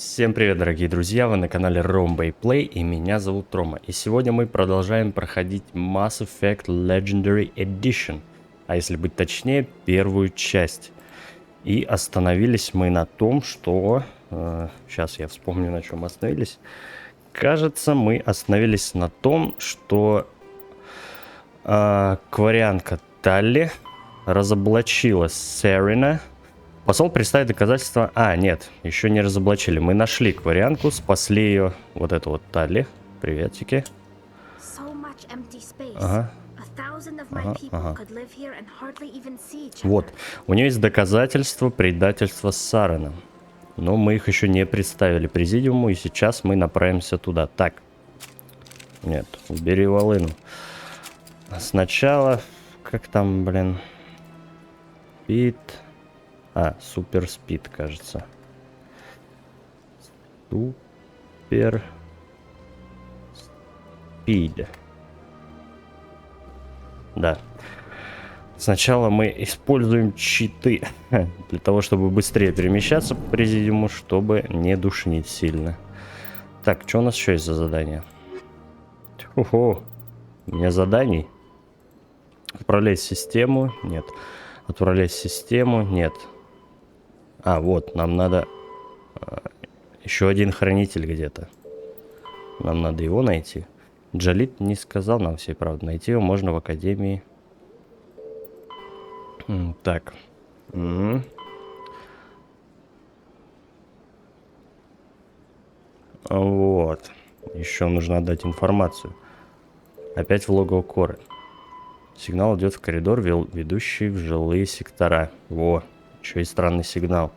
Всем привет, дорогие друзья, вы на канале Romba Play, и меня зовут Рома. И сегодня мы продолжаем проходить Mass Effect Legendary Edition, а если быть точнее, первую часть. И остановились мы на том, что... сейчас я вспомню, на чем мы остановились. Кажется, мы остановились на том, что кварианка Талли разоблачила Серина. Посол представит доказательства... нет, еще не разоблачили. Мы нашли кварианку, спасли ее. Вот это вот Талли. Приветики. Ага. Вот. У нее есть доказательства предательства Сарена. Но мы их еще не представили президиуму, и сейчас мы направимся туда. Так. Нет, убери волыну. Сначала... Как там, блин? Пит... супер спид, кажется. Супер спид. Да. Сначала мы используем читы для того, чтобы быстрее перемещаться по президиуму, чтобы не душнить сильно. Так, что у нас еще есть за задание? Ого, у меня заданий. Отправлять систему. Нет. Отправлять систему. Нет. Вот, нам надо еще один хранитель где-то. Нам надо его найти. Джалит не сказал нам всей правды. Найти его можно в академии. Так. Вот. Еще нужно отдать информацию. Опять в логово Коры. Сигнал идет в коридор, ведущий в жилые сектора. Во. Еще и странный сигнал.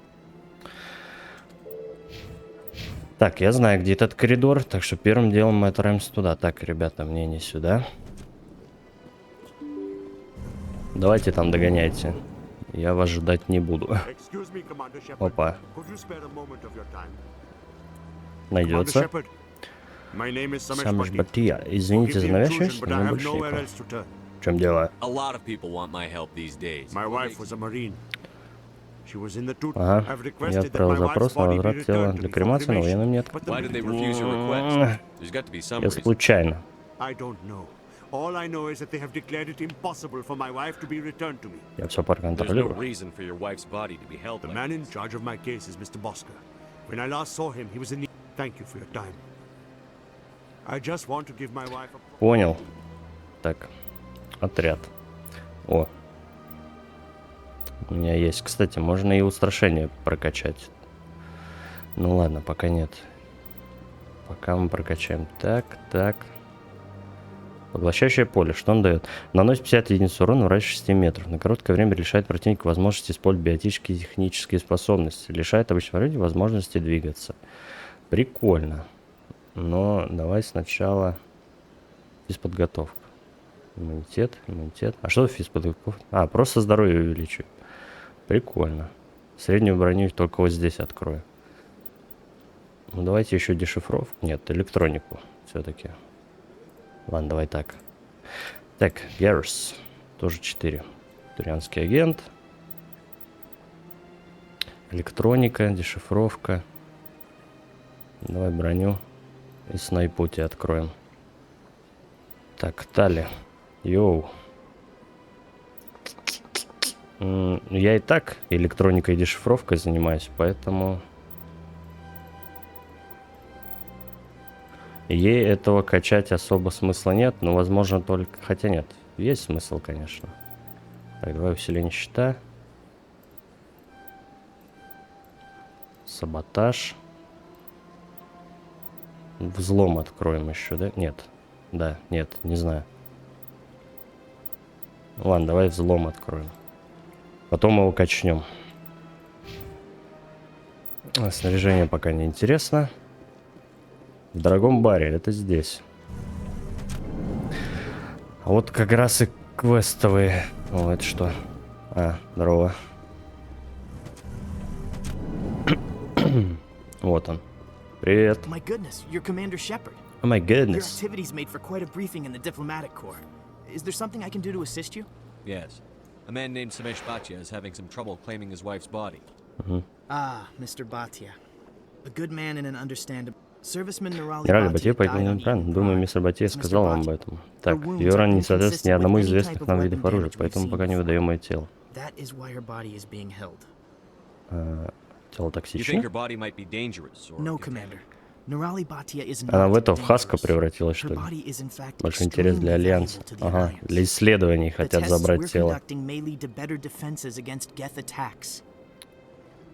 Так, я знаю, где этот коридор, так что первым делом мы отправимся туда. Так, ребята, мне не сюда. Давайте там догоняйте. Я вас ждать не буду. Опа. Найдется. Самж Батия. Извините за навязчивость, но больше никого. В чем дело? Ага, я отправил запрос на возврат тела для кремации, но военным нет. Я случайно. Я все проконтролирую. Понял. Так, отряд. О. У меня есть. Кстати, можно и устрашение прокачать. Ну ладно, пока нет. Пока мы прокачаем. Так, так. Поглощающее поле. Что он дает? Наносит 50 единиц урона в радиусе 6 метров. На короткое время лишает противника возможности использовать биотические и технические способности. Лишает обычного орудия возможности двигаться. Прикольно. Но давай сначала физподготовка. Иммунитет, иммунитет. А что физподготовка? Просто здоровье увеличивает. Прикольно. Среднюю броню только вот здесь открою. Ну давайте еще дешифровку. Нет, электронику все-таки. Ладно, давай так. Так, Гаррис. Тоже 4. Турианский агент. Электроника, дешифровка. Давай броню. И снайпути откроем. Так, Тали. Йоу. Я и так электроникой и дешифровкой занимаюсь, поэтому ей этого качать особо смысла нет, но возможно только... Хотя нет, есть смысл, конечно. Так, давай усиление щита. Саботаж. Взлом откроем еще, да? Нет. Да, нет, не знаю. Ладно, давай взлом откроем. Потом его качнем. Снаряжение пока не интересно. В дорогом баре, это здесь. А вот как раз и квестовые. О, это что? Здорово. Вот он. Привет. My goodness, you're Commander Shepard. Oh my Your goodness. activities made for quite a briefing in the diplomatic corps. Is there something I can do to assist you? Yes. A man named Samesh Bhatia is having some trouble claiming his wife's body. Ah, Mr. Bhatia. A good man and an understandable serviceman Nerali Генераль Bhatia Батье died погиб on неправильно. Eden Думаю, Prime. мистер Батье It's Mr. сказал вам об Bhatia. этом. Так, Her wounds ее are раны не соответствуют ни inconsistent одному with из any известных type of нам weapon видов оружия, damage we've поэтому seen пока не before. выдаем ее тело. That is why her body is being held. Тело You think токсично? her body might be dangerous, or No, you think- Commander. Nerali Bhatia is Она в not этого в Хаска dangerous. превратилась, Her что ли? body is in fact Большой интерес для extremely Альянса. valuable to the Ага, Alliance. для исследований The хотят tests забрать we're тело. conducting may lead to better defenses against Geth attacks.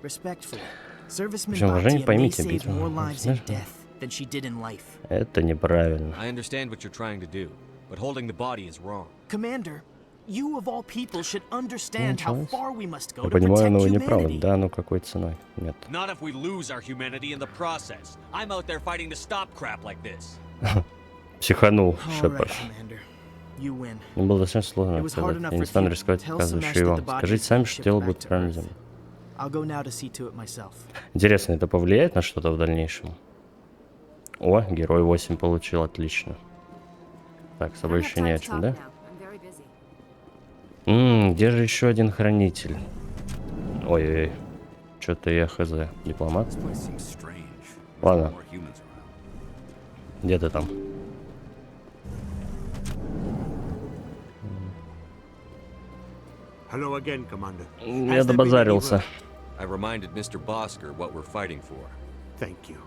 Respectfully, Serviceman Причем, уважение, Bhatia may поймите, save битва, more lives in знаешь, death than she did in life. Это неправильно. I understand what you're trying to do, but holding the body is wrong. Commander, you of all people should understand how Ничего. far we must go Я to понимаю, protect но вы не правы. humanity. Да, но какой ценой? Нет. Not if we lose our humanity in the process. I'm out there fighting to stop crap like this. Психанул All right, Шепард. Commander. You win. Мне было достаточно сложно It was hard отказать. enough Я не for стану Fury. рисковать, Tell показывая Samesh еще и that вам. the body Скажите is сами, being что shipped тело back будет to правильно Earth. земле. I'll go now to see to it myself. Интересно, это повлияет на что-то в дальнейшем? О, герой 8 получил, отлично. Так, с I собой don't have еще не time о to чем, talk да? now. I'm very busy. Где же еще один хранитель? Ой-ой-ой. Что-то я хз. Дипломат? This place seems strange. There's Ладно. more humans around. Где ты там? Hello again, Commander. Я добазарился. I reminded Mr. Bosker what we're fighting for. Thank you.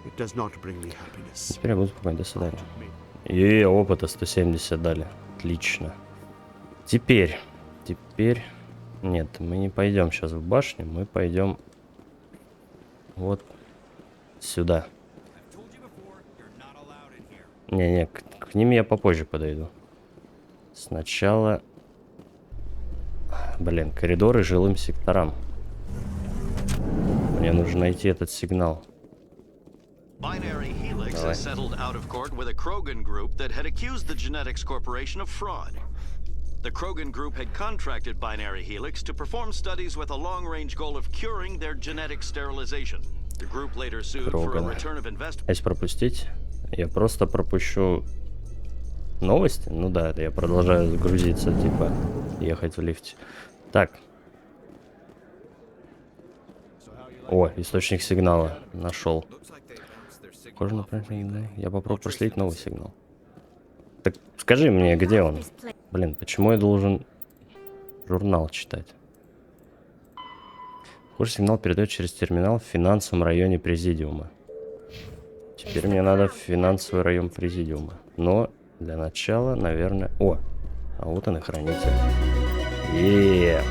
It does not bring me happiness. Теперь я буду спокойно. До свидания. Me. И опыта 170 дали. Отлично. Теперь. Нет, мы не пойдем сейчас в башню. Мы пойдем вот сюда. Не, к ним я попозже подойду. Сначала... Блин, коридоры жилым секторам. Мне нужно найти этот сигнал. Binary Helix Давай. has settled out of court with a Krogan group that had accused the Genetics Corporation of fraud. The Krogan group had contracted Binary Helix to perform studies with a long-range goal of curing their genetic sterilization. The group later sued for a Krogan. return of investment. А если пропустить? Я просто пропущу новости. Ну да, это я продолжаю загрузиться, типа ехать в лифте. Так. О, источник сигнала нашел. Похоже на правильный, да? Я попробую проследить новый сигнал. Так скажи мне, где он? Блин, почему я должен журнал читать? Похоже, сигнал передает через терминал в финансовом районе Президиума. Теперь мне надо в финансовый район Президиума. Но для начала, наверное... О, а вот он и хранитель. Еее.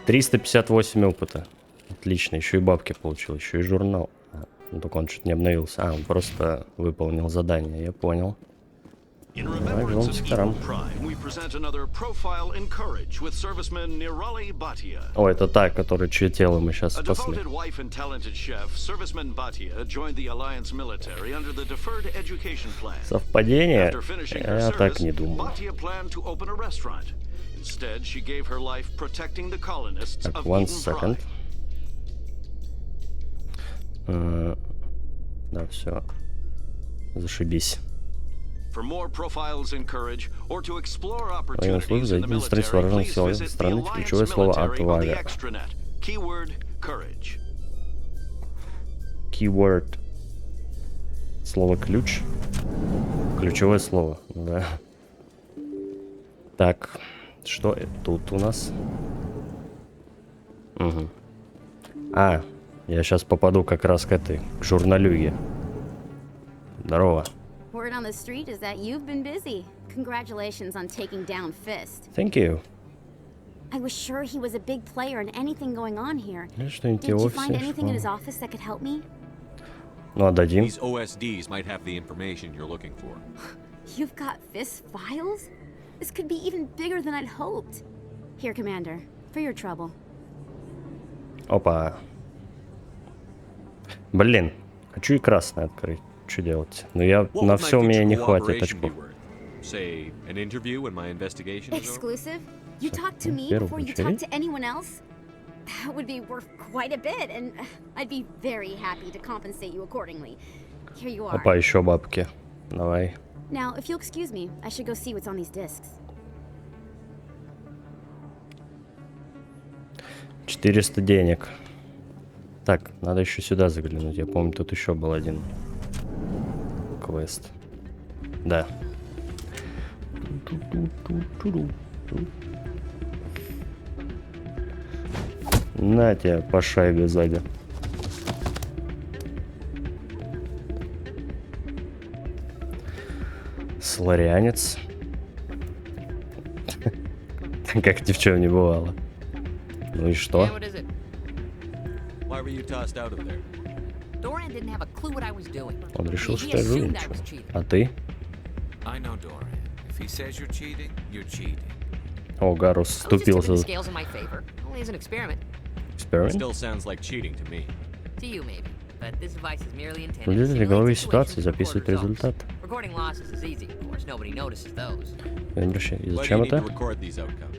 358 опыта. Отлично, еще и бабки получил, еще и журнал. Ну, только он что-то не обновился. Он просто выполнил задание, я понял. In Давай, remembrance жёлтым of секторам. Evil Prime, we present another profile in courage with serviceman Nerali Bhatia. О, это та, которая чье тело мы сейчас A спасли. devoted wife and talented chef, serviceman Bhatia joined the Alliance military under the Deferred Education Plan. Совпадение? After finishing Я her service, так не думаю. Bhatia planned to open a restaurant. Instead, she gave her life protecting the colonists Так, of one Eden second. Prime. Да, все. Зашибись. For more profiles in courage or to explore Военная служба, opportunities in the администрация military, вооруженных please сил visit the страны. Alliance Ключевое слово military on the отвага. extranet. Keyword courage. Keyword. Слово ключ. Ключевое слово, да. Так, что тут у нас? Угу. А, я сейчас попаду как раз к этой, к журналюге. Здорово. Word on the street is that you've been busy. Congratulations on taking down Fist. Thank you. I was sure he was a big player in anything going on here. Что-нибудь Did в you find офисе? anything in his office that could help me? Ну, отдадим. These OSDs might have the information you're looking for. You've got Fist's files? This could be even bigger than I'd hoped. Here, Commander, for your trouble. Опа. Блин, хочу и красный открыть. Что делать? Но я What на would my все у меня future не хватит cooperation очков. be worth? Say, an interview when my investigation is over? Exclusive? You talk to me первую before you talk очередь. to anyone else? That would be worth quite a bit, and I'd be very happy to compensate you accordingly. Here you are. Опа, еще бабки. Давай. Now, if you'll excuse me, I should go see what's on these discs. 400 денег. Так, надо еще сюда заглянуть. Я помню, тут еще был один квест. Да. На тебя по шайбе сзади. Сларянец. Как ни в чем не бывало. Ну и что? Yeah, what is it? Why were you tossed out of there? Dorian didn't have a clue what I was doing. Он решил, He что я assumed I жульничаю. was cheating. А ты? I know Dorian. If he says you're cheating, you're cheating. О, Гарус I was just вступился. tipping the scales in my favor. Only as an experiment. Эксперимент? Still sounds like cheating to me. To you, maybe. But this device is merely intended to Наблюдать simulate игровые situations ситуации, and записывать record results. результат. Recording losses is easy, of course. Nobody notices those. Я не обращаю. И Why do you зачем need to это? record these outcomes?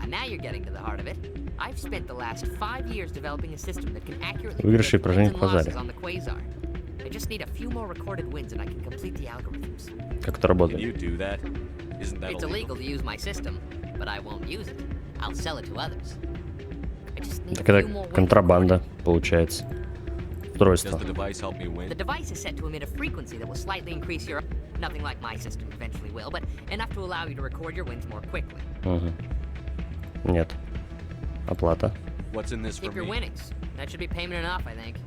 Now you're getting to the heart of it. I've spent the last 5 years developing a system that can accurately Выигрыши и predict поражения wins в and losses Хазаре. on the quasar. I just need a few more recorded wins and I can complete the algorithms. Как это Can работает? you do that? Isn't that It's illegal? illegal to use my system, but I won't use it. I'll sell it to others. I just need Так a few more это wins контрабанда, получается. Does Устройство. the device help me recorded. win? The device is set to emit a frequency that will slightly increase your... Nothing like my system eventually will, but enough to allow you to record your wins more quickly. Угу. Нет. Оплата. What's in this for Keep your me? winnings. That should be payment enough, I think.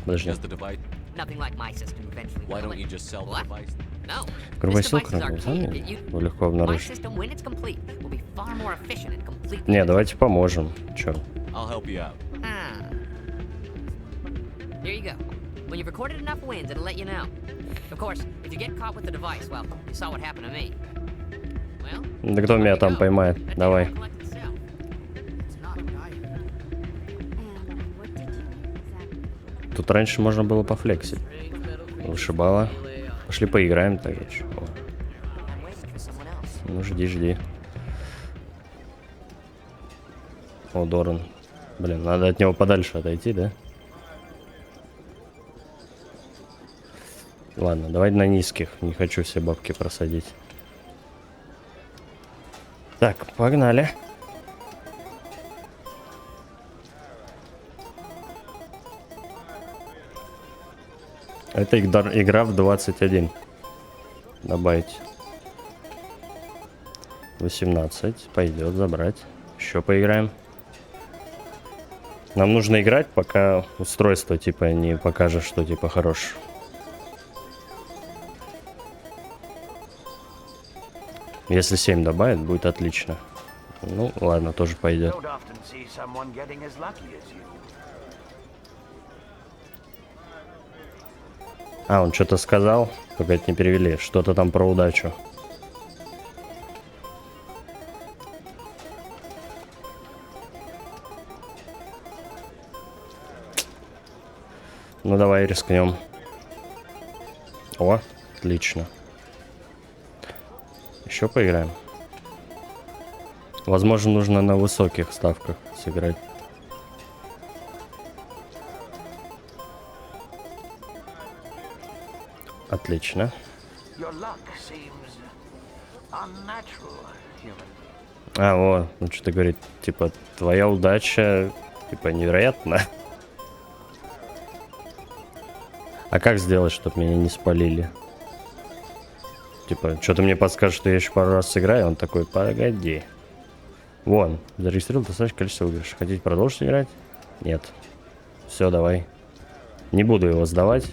Подожди. Does the device? Nothing like my system eventually Why will. don't you just sell the What? device? No. Грубая This сила, device is кроме archaic. сами, You- легко My обнаружить. system, when it's complete, will be far more efficient and completely... Не, давайте поможем. Чё? I'll help you out. Ah. Here you go. When you've recorded enough wins, it'll let you know. Of course, if you get caught with the device, well, you saw what happened to me. Well, Да кто меня there you там go. поймает? That data Давай. will collect itself. It's not what I... And what did you exactly? Тут раньше можно было пофлексить. Вышибала. Пошли поиграем тогда. Чё? I'm waiting for someone else. Ну, жди. О, Доран. Блин, надо от него подальше отойти, да? Ладно, давай на низких. Не хочу все бабки просадить. Так, погнали. Это игра в 21. Добавить. 18. Пойдет забрать. Еще поиграем. Нам нужно играть, пока устройство типа не покажет, что типа хорош. Если 7 добавит, будет отлично. Ну, ладно, тоже пойдет. Don't often see someone getting as lucky as you. А, он что-то сказал, только это не перевели. Что-то там про удачу. Ну, давай рискнем. О, отлично. Еще поиграем. Возможно, нужно на высоких ставках сыграть. Отлично. Your luck seems unnatural, human. А, вот, ну что-то говорит, типа, твоя удача, типа, невероятна. А как сделать, чтобы меня не спалили? Типа, что-то мне подскажет, что я еще пару раз сыграю, он такой, погоди. Вон, зарегистрировал достаточное количество выигрышей. Хотите продолжить играть? Нет. Все, давай. Не буду его сдавать.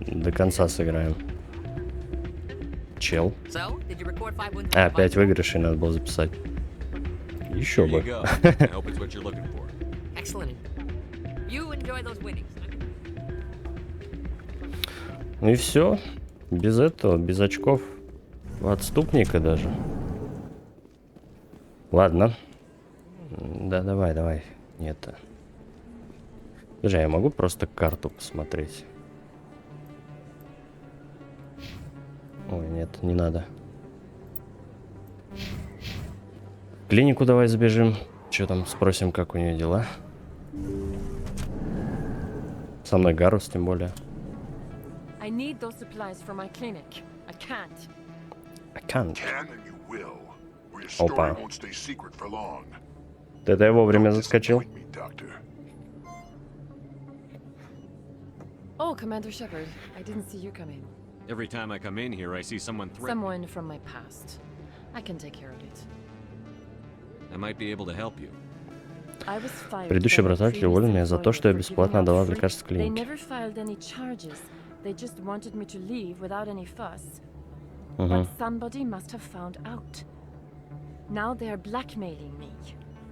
До конца сыграем. Чел. So, did you record 5 wins? А, 5 выигрышей надо было записать. Еще Here you бы. go. I hope it's what you're looking for. Excellent. You enjoy those winnings. Ну и все. Без этого, без очков. Отступника даже. Ладно. Да, давай. Нет. Слушай, я могу просто карту посмотреть? Ой, нет, не надо. В клинику давай забежим. Что там, спросим, как у нее дела. Со мной Гарус, тем более. I need those supplies for my clinic. I can't. I can't. Can and you will, or your story Опа. won't stay secret for long. Это я вовремя заскочил. Oh, Commander Shepard, I didn't see you come in. Every time I come in here, I see someone threatening. Someone from my past. I can take care of it. I might be able to help you. I was fired. Предыдущий образователь уволил меня за то, что я бесплатно отдавал лекарства They клинике. never filed any charges. They just wanted me to leave without any fuss. But somebody must have found out. Now they are blackmailing me.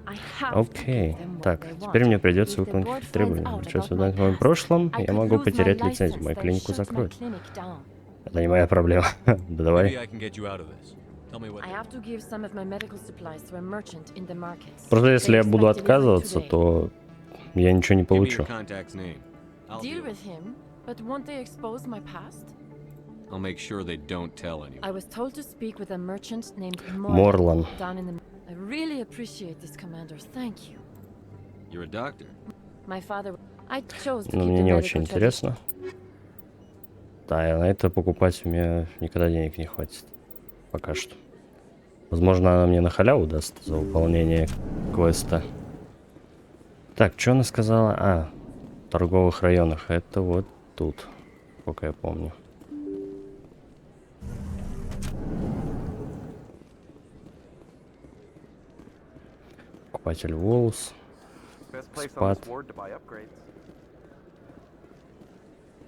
I have to Окей. give them what Так, they теперь want. мне придется If the выполнить board их finds требования. out Сейчас about узнать my в моем past, прошлом, I я could могу lose потерять my лицензию. license. Мою They'll клинику shut my закроют. clinic down. Это не моя проблема. Да Maybe давай. I can get you out of this. Tell me what. I have to give some of my medical supplies to a merchant in the markets. Просто если They я буду expect delivery отказываться, today. то я ничего не Give me получу. your contact's name. I'll Deal deal. with him, but won't they expose my past? I'll make sure they don't tell anyone. I was told to speak with a merchant named Морлан. down in the. I really appreciate this, Commander. Thank you. You're a doctor. My father. I chose to Но keep мне the не medical очень tradition. интересно. Да, и на это покупать у меня никогда денег не хватит. Пока что. Возможно, она мне на халяву даст за выполнение квеста. Так, что она сказала? А, в торговых районах. Это вот тут, сколько я помню. Покупатель волос. Спад.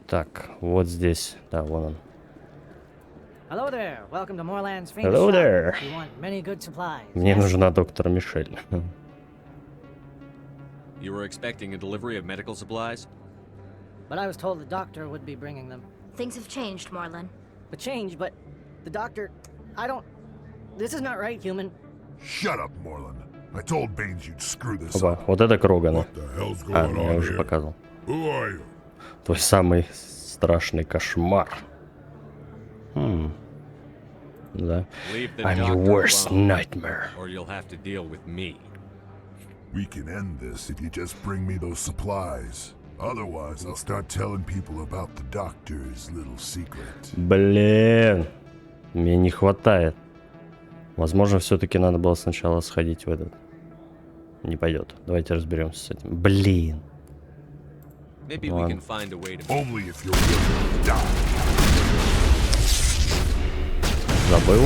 Так, вот здесь. Да, вон он. Hello there. Welcome to Moorland's famous Hello shop. there. You want many good supplies. Мне yes? нужна доктор Мишель. You were expecting a delivery of medical supplies? But I was told the doctor would be bringing them. Things have changed, Marlon. A change, but the doctor... I don't... This is not right, human. Shut up, Moreland. I told Baines you'd screw this Опа, up. вот это Крогана. What the hell's А, going я on уже here? показывал. Who are you? Твой самый страшный кошмар. Да. Leave the I'm your doctor worst alone, nightmare. or you'll have to deal with me. We can end this if you just bring me those supplies. Otherwise, I'll start telling people about the doctor's little secret. Блин. Мне не хватает. Возможно, все-таки надо было сначала сходить в этот. Не пойдет. Давайте разберемся с этим. Блин. Maybe we can find a way to. Only if you're willing to die. Забыл.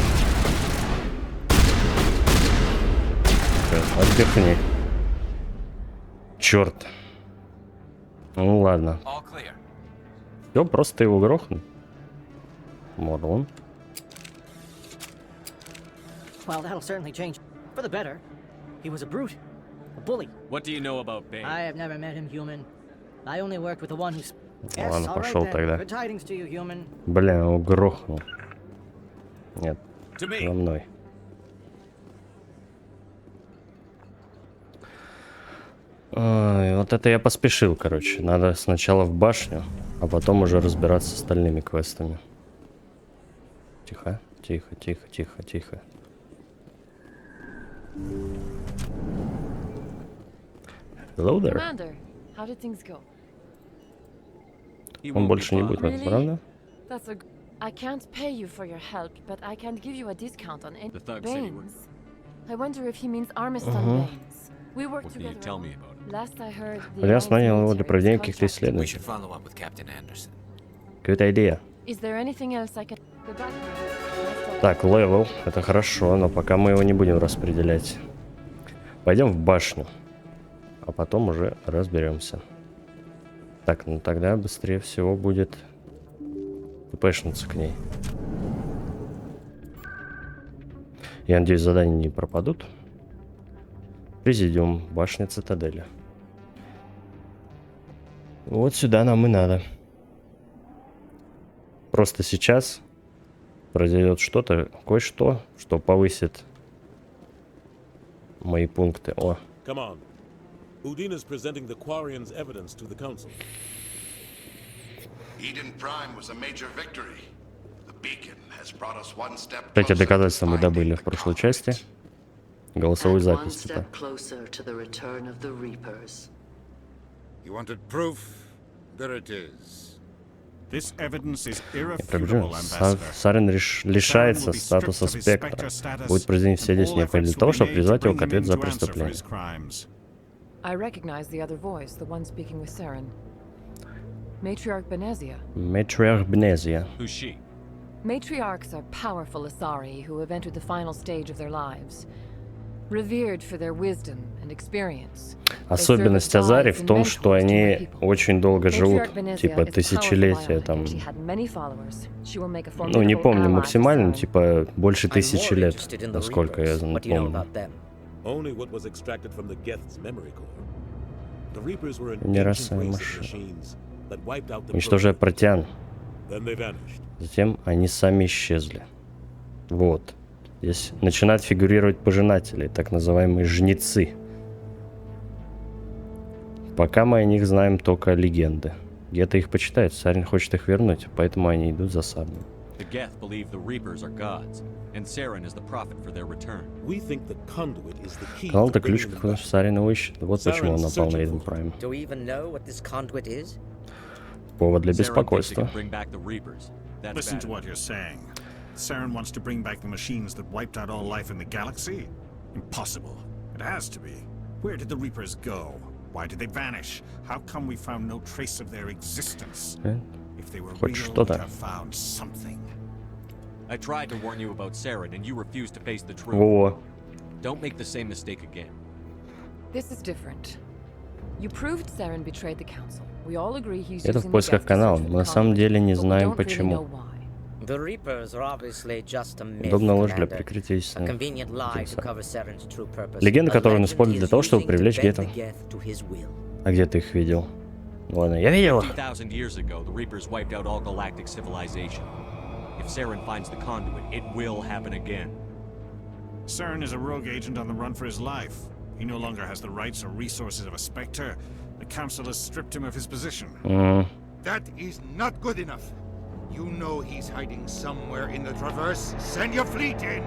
Отдохни. Черт. Ну ладно. All clear. Все, просто его грохну. Морлан. Well, that'll certainly change. For the better. He was a brute. A bully. What do you know about Bane? I have never met him, human. I only worked with the one who's... Yes, Ладно, all right пошел then. тогда. Good tidings to you, human. Бля, его грохнул. Нет, To me. за мной. Ой, вот это я поспешил, короче. Надо сначала в башню, а потом уже разбираться с остальными квестами. Тихо, тихо, тихо, тихо, тихо. Hello there. Commander, how did things go? He Он won't больше be не будет, bothered. правда? That's a. I can't pay you for your help, but I can give you a discount on any The thug said he Baines. I wonder if he means Armiston Baines. We work What can you together. tell a me lot. about it? Last I heard, the Я Alliance нанял его для military проведения is каких-то contracted. We исследований. should follow up with Captain Anderson. Какая-то идея. Is there anything else I can? Goodbye. Nice talking. Так, левел. Это хорошо, но пока мы его не будем распределять. Пойдем в башню. А потом уже разберемся. Так, ну тогда быстрее всего будет тпшнуться к ней. Я надеюсь, задания не пропадут. Президиум, башня Цитадели. Вот сюда нам и надо. Просто сейчас произойдет что-то, кое-что, что повысит мои пункты. О, Come on. Udina's presenting the Quarian's evidence to the Council. Eden Prime was a major victory. The beacon has brought us one step эти closer доказательства to мы finding добыли в the прошлой culprit. части. Голосовую And запись, one типа. step closer to the return of the Reapers. You wanted proof? There it is. This evidence is Я irrefutable, пробежу. Ambassador. Сарен лишается статуса спектра. Будет произведен все действия необходимые для того, чтобы призвать его к ответу за преступление. I recognize the other voice, the one speaking with Saren. Matriarch Benezia. Matriarch Benezia. Who's she? Matriarchs are powerful Asari who have entered the final stage of their lives. Revered for their wisdom and experience. Особенность Азари в том, что они очень долго живут, типа тысячелетия там. Ну, не помню максимально, типа больше 1000 лет, насколько я помню. Нерасовая машина. Уничтожая протян. Затем они сами исчезли. Вот. Здесь начинают фигурировать пожинатели, так называемые жнецы. Пока мы о них знаем только легенды. Где-то их почитают, Сарен хочет их вернуть, поэтому они идут за Сарном. Канал — это ключ, который Сарен его ищет. Вот почему он напал на Эйден Прайм. Повод для беспокойства. Listen to what you're saying. Saren wants to bring back the machines that wiped out all life in the galaxy? Impossible. It has to be. Where did the Reapers go? Why did they vanish? How come we found no trace of their existence? If they were real, we would have found something. I tried to warn you about Saren, and you refused to face the truth. Во-во. Don't make the same mistake again. This is different. You proved Saren betrayed the council. We all agree he's Это в поисках канала. Мы на самом деле не знаем почему. Удобная ложь для прикрытия истины. Легенды, которые он использует для того, чтобы привлечь Гетта. А где ты их видел? Ладно, я видел их. Saren is a rogue agent on the run for his life. He no longer has the rights or resources of a Spectre. The Council has stripped him of his position. That is not good enough. You know he's hiding somewhere in the Traverse. Send your fleet in!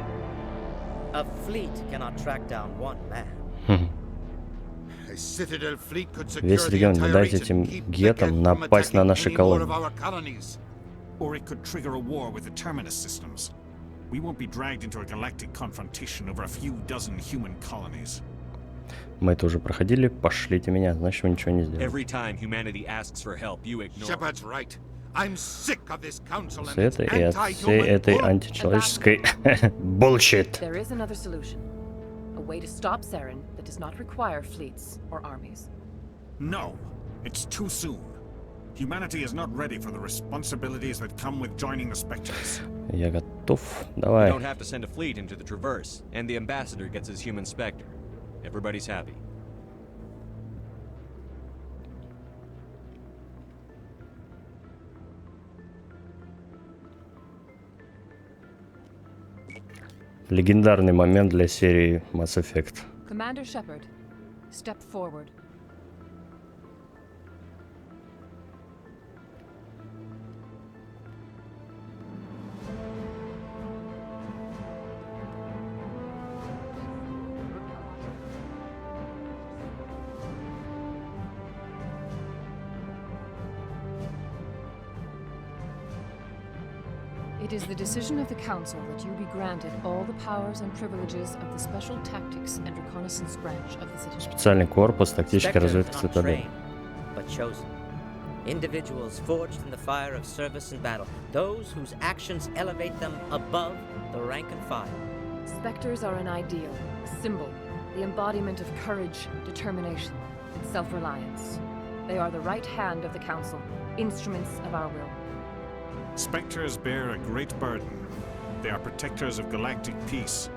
A fleet cannot track down one man. A Citadel fleet could secure Весь регион не дать этим гетам напасть на наши колонии. Or it could trigger a war with the Terminus systems. We won't be dragged into a galactic confrontation over a few dozen human colonies. Мы это уже проходили, пошлите меня, значит, вы ничего не сделали. Shepard's right. I'm sick of this council and С этой и от всей этой античеловеческой bullshit. There is another solution. A way to stop Saren that does not require fleets or armies. No, it's too soon. Humanity is not ready for the responsibilities that come with joining the Spectres. Я готов. Давай. You don't have to send a fleet into the Traverse, and the ambassador gets his human Spectre. Everybody's happy. Легендарный момент для серии Mass Effect. Commander Shepard, step forward. It is the decision of the Council that you be granted all the powers and privileges of the Special Tactics and Reconnaissance branch of the Citadel. Специальный корпус тактической разведки Цитадели. But chosen. Individuals forged in the fire of service and battle. Those whose actions elevate them above the rank and file. Spectres are an ideal, a symbol, the embodiment of courage, determination, and self-reliance. They are the right hand of the Council, instruments of our will. Spectres bear a great burden. They are protectors of galactic peace,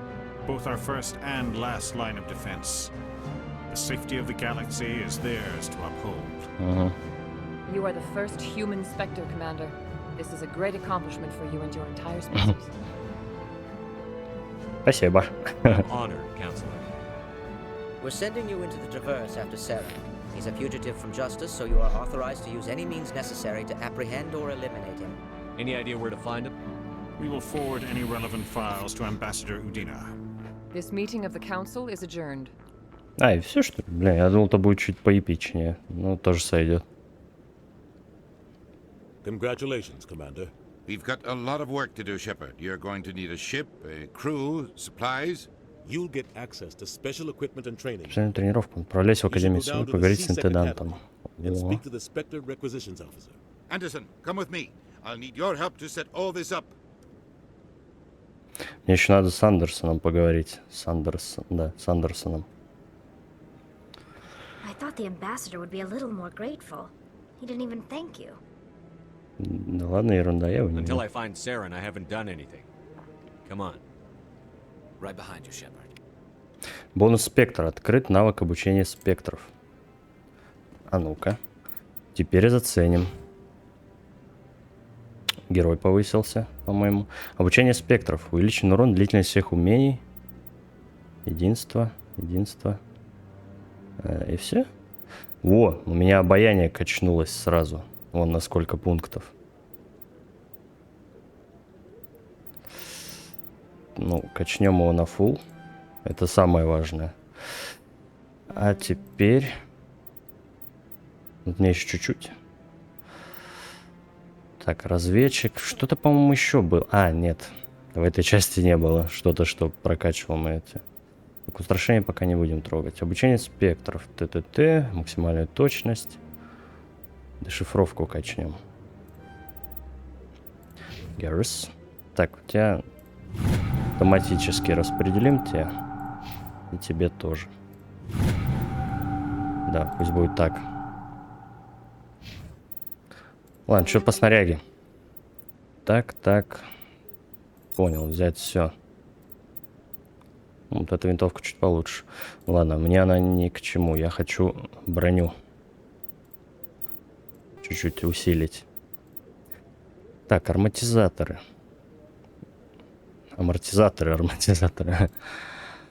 both our first and last line of defense. The safety of the galaxy is theirs to uphold. You are the first human Spectre, Commander. This is a great accomplishment for you and your entire species. Спасибо. Honored, Counselor. We're sending you into the Traverse after Saren. He's a fugitive from justice, so you are authorized to use any means necessary to apprehend or eliminate him. Any idea where to find him? We will forward any relevant files to Ambassador Udina. This meeting of the Council is adjourned. А, и все, что ли? Бля, я думал, это будет чуть поэпичнее. Ну, тоже сойдет. Congratulations, Commander. We've got a lot of work to do, Shepard. You're going to need a ship, a crew, supplies. You'll get access to special equipment and training. Специальную тренировку. Отправляйся в Академию Силы, поговорить с интендантом. And speak to the Spectre requisitions officer. Anderson, come with me. I'll need your help to set all this up. Мне еще надо с Андерсоном поговорить. С Андерсоном. I thought the ambassador would be a little more grateful. He didn't even thank you. Да ладно, ерунда, я его не Until вижу. I find Saren, I haven't done anything. Come on. Right behind you, Shepard. Бонус спектра. Открыт навык обучения спектров. А ну-ка. Теперь заценим. Герой повысился, по-моему. Обучение спектров. Увеличен урон, длительность всех умений. Единство. И все. Во, у меня обаяние качнулось сразу. Вон на сколько пунктов. Ну, качнем его на full. Это самое важное. А теперь... Вот мне еще чуть-чуть. Так, разведчик. Что-то, по-моему, еще было. А, нет. В этой части не было. Что-то, что прокачивал мы эти. Так, устрашение пока не будем трогать. Обучение спектров. ТТТ. Максимальную точность. Дешифровку качнем. Гаррис. Так, у тебя автоматически распределим тебя. И тебе тоже. Да, пусть будет так. Ладно, что по снаряге? Так. Понял, взять все. Вот эта винтовка чуть получше. Ладно, мне она ни к чему. Я хочу броню чуть-чуть усилить. Так, амортизаторы.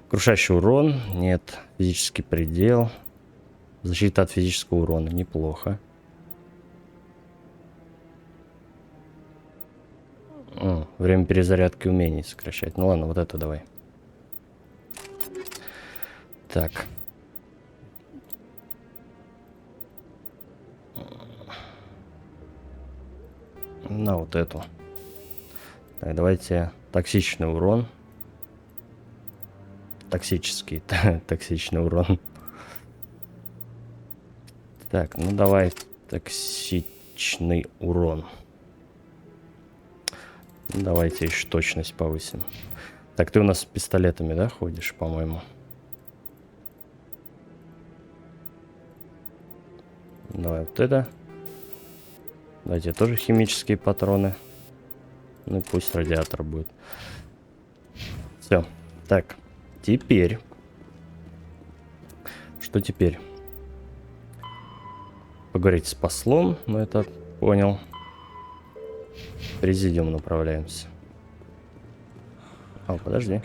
Крушащий урон. Нет. Физический предел. Защита от физического урона. Неплохо. Время перезарядки умений сокращать. Ну ладно, вот это давай. Так. На вот эту. Так, давайте токсичный урон. Токсический урон. Так, ну давай токсичный урон. Давайте еще точность повысим. Так, ты у нас с пистолетами, да, ходишь, по-моему? Давай вот это. Давайте тоже химические патроны. Ну и пусть радиатор будет. Все. Так, теперь. Что теперь? Поговорить с послом, ну это понял. В президиум направляемся. О, подожди.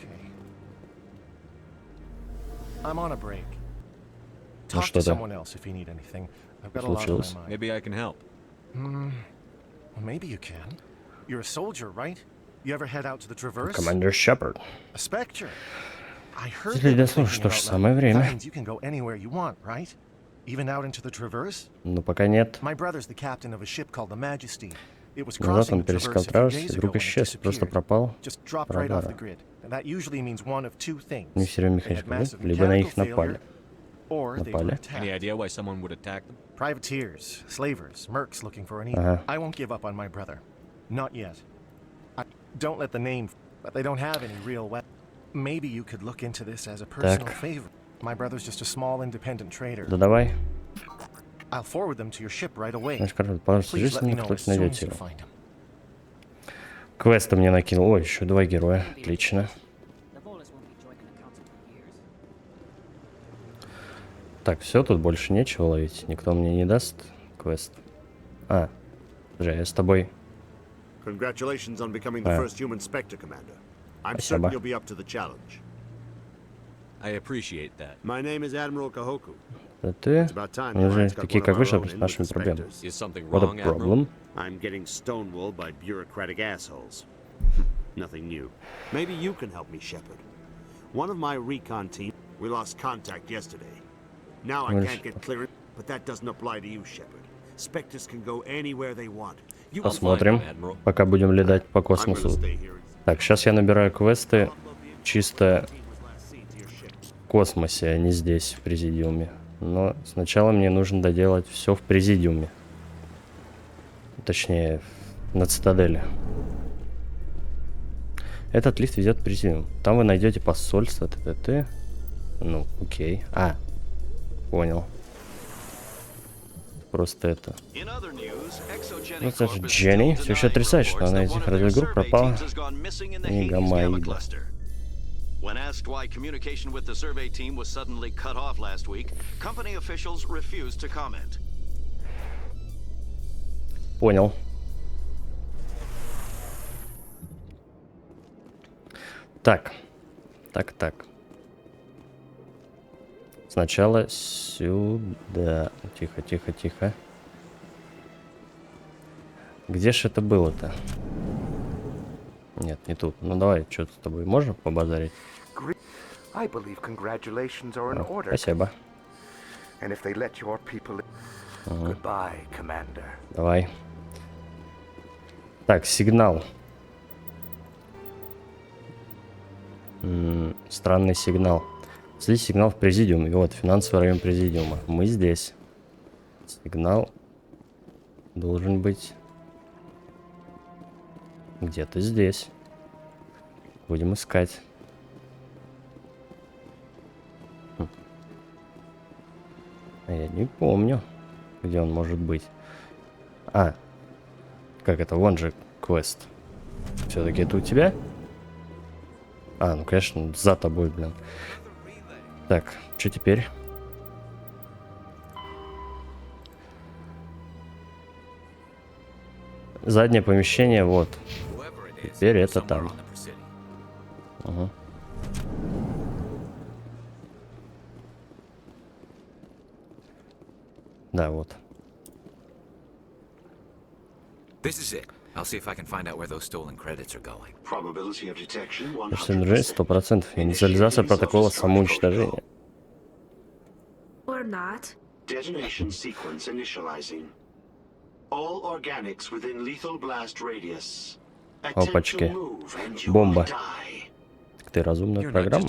Ну что там? Случилось? Maybe I can help. Maybe you can. You're a soldier, right? You ever head out to the Traverse? Commander Shepard. A Spectre. I heard Если для слушать, что же самое время. That means you can go anywhere you want, right? Even out into the Traverse? Ну пока нет. My brother's the captain of a ship called the Majesty. It was Назад crossing он the пересекал Traverse a few Траверс, days и ago вдруг when it исчез, просто disappeared. пропал. Just dropped right off the grid. And that usually means one of two things. Не все время They had механика, massive либо на них mechanical напали. failure, or they were Напали. attacked. Any idea why someone would attack them? Privateers, slavers, mercs looking for an eat. Ага. I won't give up on my brother. Not yet. Don't let the name, but they don't have any real weapons. Maybe you could look into this as a personal favor. My brother's just a small independent trader. Да давай. I'll forward them to your ship right away. Знаешь, короче, поможешь Please let me жизни, know as кто-то soon as найдете you его. find him. Квеста мне накинул. Ой, еще 2 героя. Отлично. Так, все, тут больше нечего ловить. Никто мне не даст квест. А, подожди, я с тобой. Congratulations on becoming the first human Spectre, Commander. I'm Спасибо. certain you'll be up to the challenge. I appreciate that. My name is Admiral Kahoku. Это ты? Неужели такие, как вы, чтобы с нашими проблемами? Is something What a wrong, Admiral? problem. I'm getting stonewalled by bureaucratic assholes. Nothing new. Maybe you can help me, Shepard. One of my recon team, we lost contact yesterday. Now I can't get clearance, but that doesn't apply to you, Shepard. Spectres can go anywhere they want. Посмотрим, пока будем летать по космосу. Так, сейчас я набираю квесты чисто в космосе, а не здесь, в Президиуме. Но сначала мне нужно доделать все в Президиуме. Точнее, на Цитадели. Этот лифт ведет в Президиум. Там вы найдете посольство, т.т. Ну, окей. А, понял. Просто это. Ну, это же Дженни все еще отрицает, что она из их радиогрупп пропала. Мегамаида. When asked why communication with the survey team was suddenly cut off last week, company officials refused to comment. Понял. Так. Так. Сначала сюда. Тихо. Где ж это было-то? Нет, не тут. Ну давай, что-то с тобой можно побазарить? Спасибо. Давай. Так, сигнал. Странный сигнал. Здесь сигнал в Президиуме. Вот, финансовый район Президиума. Мы здесь. Сигнал должен быть где-то здесь. Будем искать. А я не помню, где он может быть. А, как это? Вон же квест. Все-таки это у тебя? А, ну конечно, за тобой, блин. Так, что теперь? Заднее помещение, вот. Теперь это там. Угу. Да, вот. Точно нарушение 100%. Инициализация протокола самоуничтожения. Detonation sequence initializing. All organics within lethal blast radius. Опачки. Бомба. Ты разумная программа?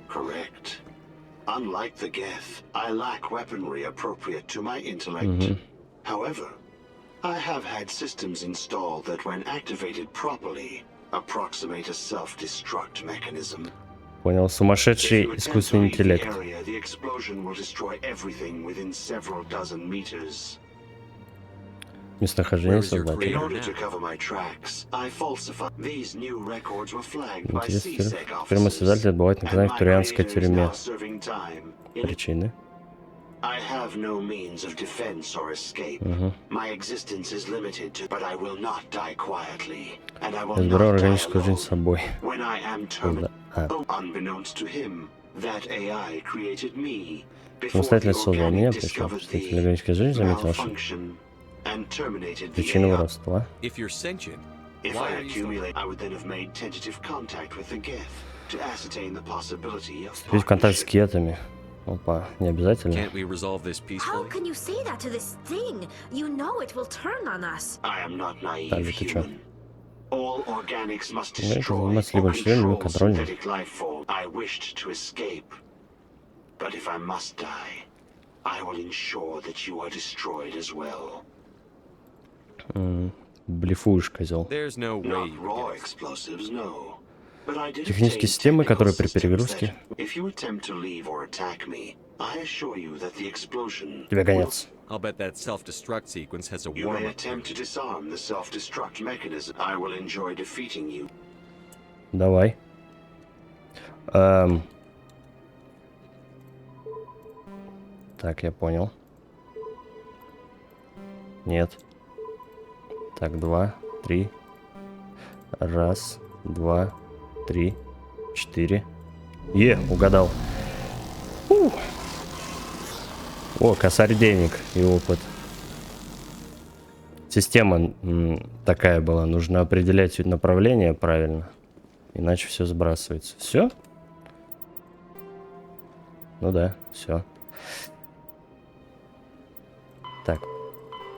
Correct. Unlike the Geth, I lack weaponry appropriate to my intellect. However, I have had systems installed that when activated properly, approximate a self-destruct mechanism. Понял, сумасшедший искусственный интеллект. Местонахождение создателя. Интересно, фирма создателя отбывает наказание в турианской тюрьме. Причины? Я забираю органическую жизнь с собой. Самостоятельно создал меня, причем представитель органической жизни заметил ошибку. Причина воровства. Вступить в контакт с кетами. Опа, не обязательно. Также ты чё? Это заниматься либо членом, либо контролем. Блефуешь, козел. Технические системы, которые при перегрузке. Тебе конец. I'll bet that self-destruct sequence has a You warm-up. may attempt to disarm the self-destruct mechanism. I will enjoy defeating you. Давай. Так, я понял. Нет. Так, 2, 3. 1, 2, 3, 4. Угадал. О, косарь денег и опыт. Система такая была. Нужно определять направление правильно. Иначе все сбрасывается. Все? Ну да, все. Так.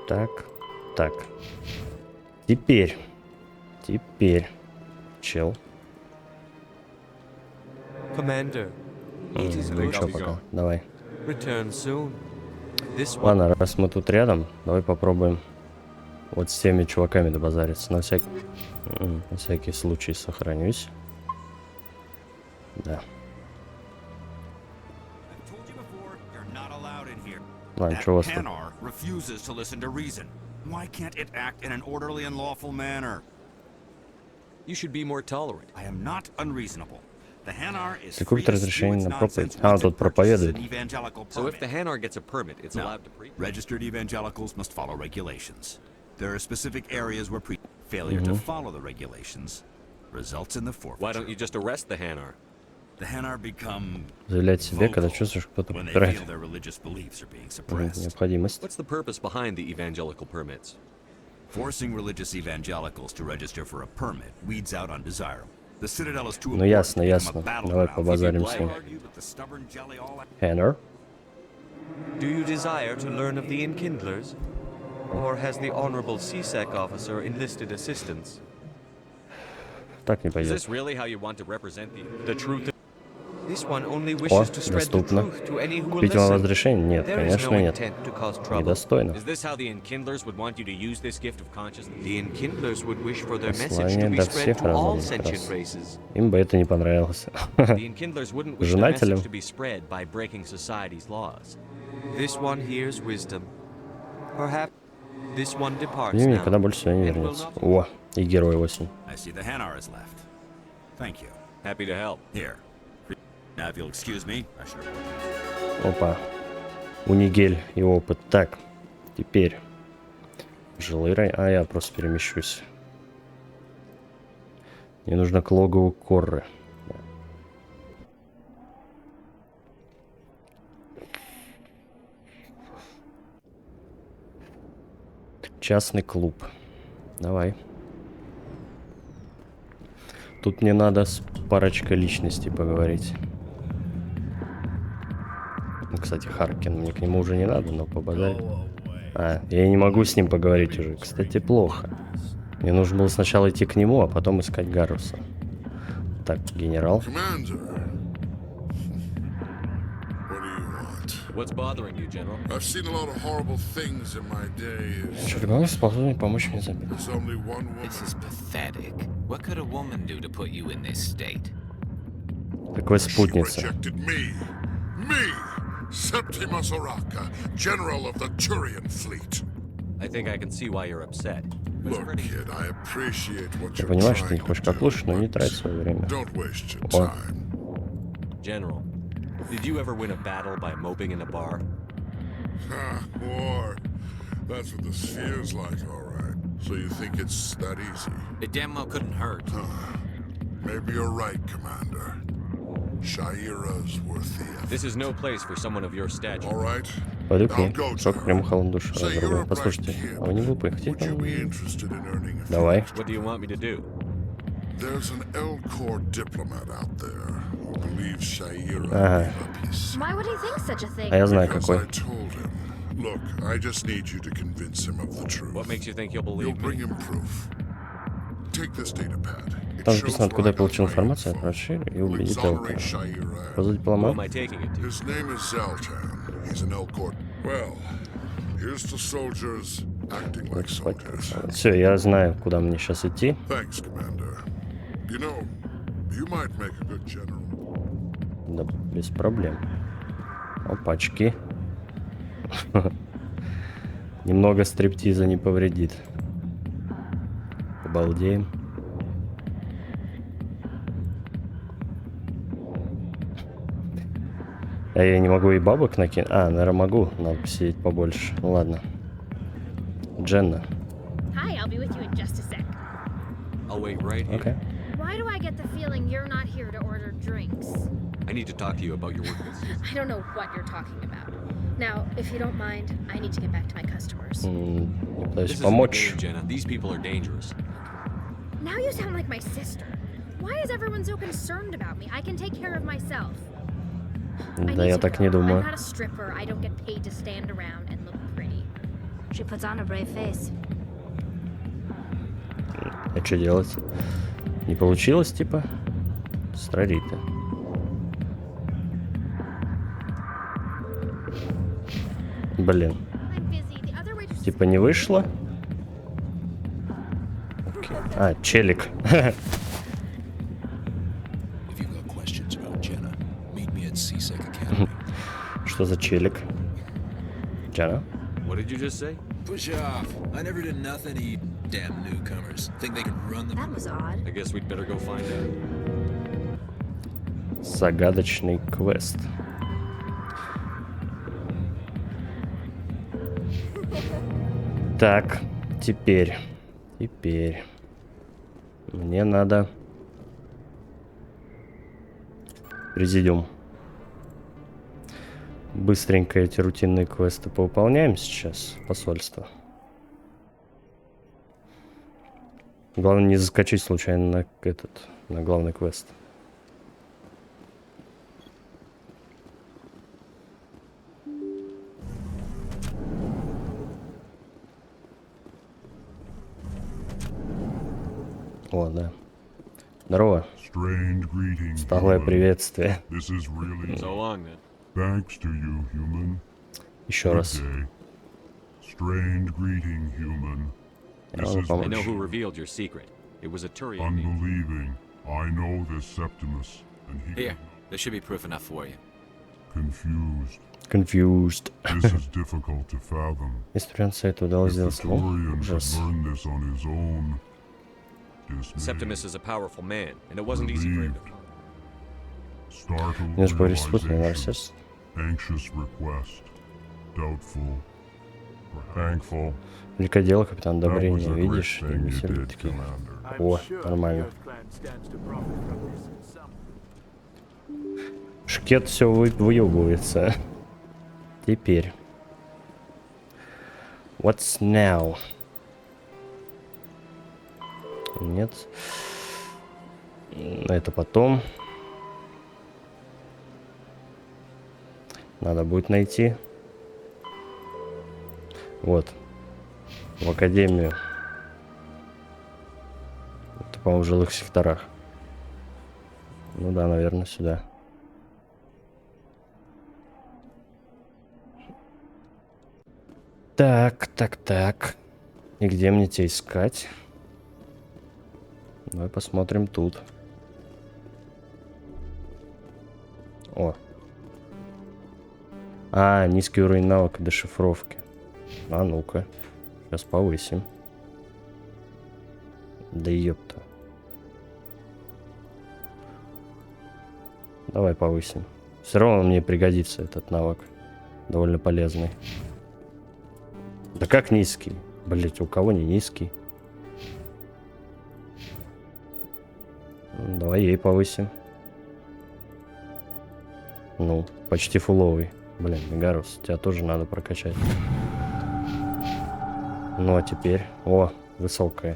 Так. Теперь. Чел. Commander, it is Ну и good чё to пока? Давай. return soon. This one. Ладно, раз мы тут рядом, давай попробуем вот с теми чуваками добазариться. На всякий случай сохранюсь. Да. Ладно, что у вас тут? Hanar refuses to listen to reason. Why can't it act in an orderly and lawful manner? You should be more tolerant. I am not unreasonable. The Hanar is Ты free купит to spew разрешение its на проповедь. nonsense А, он once it тут purchases проповедует. an evangelical So if permit. the Hanar gets a permit, it's No. allowed to preach. Registered evangelicals must follow regulations. There are specific areas where failure to follow the regulations results in the forfeiture. Why don't you just arrest the Hanar? The Hanar become Заявлять себе, когда чувствуешь, кто-то when they попирает feel their religious beliefs are being suppressed. необходимость. What's the purpose behind the evangelical permits? Forcing religious evangelicals to register for a permit weeds out undesirable. The Citadel is too Ну ясно, ясно. Давай battleground. побазарим с ним. Хэннер. Do you desire to learn of the Enkindlers? Or has the Honorable CSEC officer enlisted assistance? Так не Is пойдет. this really how you want to represent the truth? This one only О, wishes to spread the доступно. truth to any who will Купить вам listen. разрешение? Нет, There is конечно no нет. intent to cause trouble. Недостойно. Is this how the Enkindlers would want you to use this gift of consciousness? The Enkindlers would wish for their message to Послание be до spread всех to all разумных sentient рас. races. Им бы это не понравилось. The Enkindlers wouldn't wish their Желателям. message to be spread by breaking society's laws. This one hears wisdom. Perhaps this one departs И now. никогда больше сюда не and will вернется. not- О, и герой осень. I see the Hanar is left. Thank you. Happy to help. Here. Now, if you'll excuse me, I should have... Опа. Унигель и опыт. Так, теперь. Жилой рай. А, я просто перемещусь. Мне нужно к логову Корры. Частный клуб. Давай. Тут мне надо с парочкой личностей поговорить. Ну, кстати, Харкин, мне к нему уже не надо, но побазарить. А, я не могу с ним поговорить уже. Кстати, плохо. Мне нужно было сначала идти к нему, а потом искать Гаруса. Так, генерал. What's bothering you, General? I've seen a lot of horrible things in my day. Черговой способен помочь мне забить. There's only one woman. This is pathetic. What could a woman do to put you in this state? Какой спутница? Rejected me. Me! Septimus Oraka, General of the Turian Fleet. I think I can see why you're upset. Look, kid, I appreciate what Ты you're понимаешь, что ты не trying хочешь to как do, лучше, но не but трать свое время. don't waste your О, time. General, did you ever win a battle by moping in a bar? Ha, war. That's what this feels like, all right. So you think it's that easy? The demo couldn't hurt. Maybe you're right, Commander. Shaira's worth the effort. This is no place for someone of your stature. All right. пойду к ним. Сок прямо холодно душу разрубаю. Послушайте, а вы не глупые, хотите там? Давай. What do you want me to do? There's an L-Corps diplomat out there who believes Shaira Ага. gave up his... Why would he think such a thing? А я знаю Because какой. I told him. Look, I just need you to convince him of the truth. What makes you think he'll You'll believe bring me? him proof. Take this data pad. It Там shows написано, where откуда I я got получил my информацию, info. расширь и Will убедить exonerate Элкора. Shaira. Что за Who дипломат? am I taking it to? His name is Zaltan. He's an L-Corps. Well, here's to soldiers acting like soldiers. Все, я знаю, куда мне сейчас идти. Thanks, Commander. You know, you might make a good general. Да, без проблем. Опачки. Немного стриптиза не повредит. Обалдеем. А я не могу и бабок накинуть? А, наверное, могу. Надо посидеть побольше. Ну ладно. Дженна. Hi, I'll be with you in just a sec. I'll wait right here. Окей. Why do I get the feeling you're not here to order drinks? I need to talk to you about your work. I don't know what you're talking about. Now, if you don't mind, I need to get back to my customers. Я пытаюсь This isn't a помочь. game, Jenna. These people are dangerous. Now you sound like my sister. Why is everyone so concerned about me? I can take care of myself. I Да, need я to так go. не I'm думаю. not a stripper. I don't get paid to stand around and look pretty. She puts on a brave face. А что делать? Не получилось, типа? Старита. Блин. Типа не вышло? Окей. А, челик. Что за челик? Джана? What did you just say? Push off. I never did nothing to you damn newcomers. Think they can run the... That was odd. I guess we'd better go find out. Загадочный квест. Так, теперь мне надо президиум. Быстренько эти рутинные квесты повыполняем сейчас. Посольство. Главное не заскочить случайно на главный квест. О, да. Здорово. Сталое приветствие. So long, then. Thanks to you, human. Еще раз. Strange greeting, human. I know who revealed your secret. It was a Turian. Unbelieving. I know this Septimus, and he... Here, there should be proof enough for you. Confused. This is difficult to fathom. История это удалось сделать самому. Ужас. Septimus is a powerful man, and it wasn't easy for him to... Не споришь с Путиным, нарцисс. Anxious request. Doubtful. Thankful. Великое дело, капитан одобрения, видишь? И не все такие. О, нормально. Шкет все выебывается. Теперь. What's now? Нет. Это потом. Надо будет найти. Вот. В академию. Это, по-моему, в жилых секторах. Ну да, наверное, сюда. Так. И где мне тебя искать? Давай посмотрим тут. О. А, низкий уровень навыка дешифровки. А ну-ка. Сейчас повысим. Да ёпта. Давай повысим. Все равно мне пригодится этот навык. Довольно полезный. Да как низкий? Блять, у кого не низкий? Давай ей повысим. Ну, почти фуловый. Блин, Мегарус, тебя тоже надо прокачать. Ну, а теперь... О, высокая.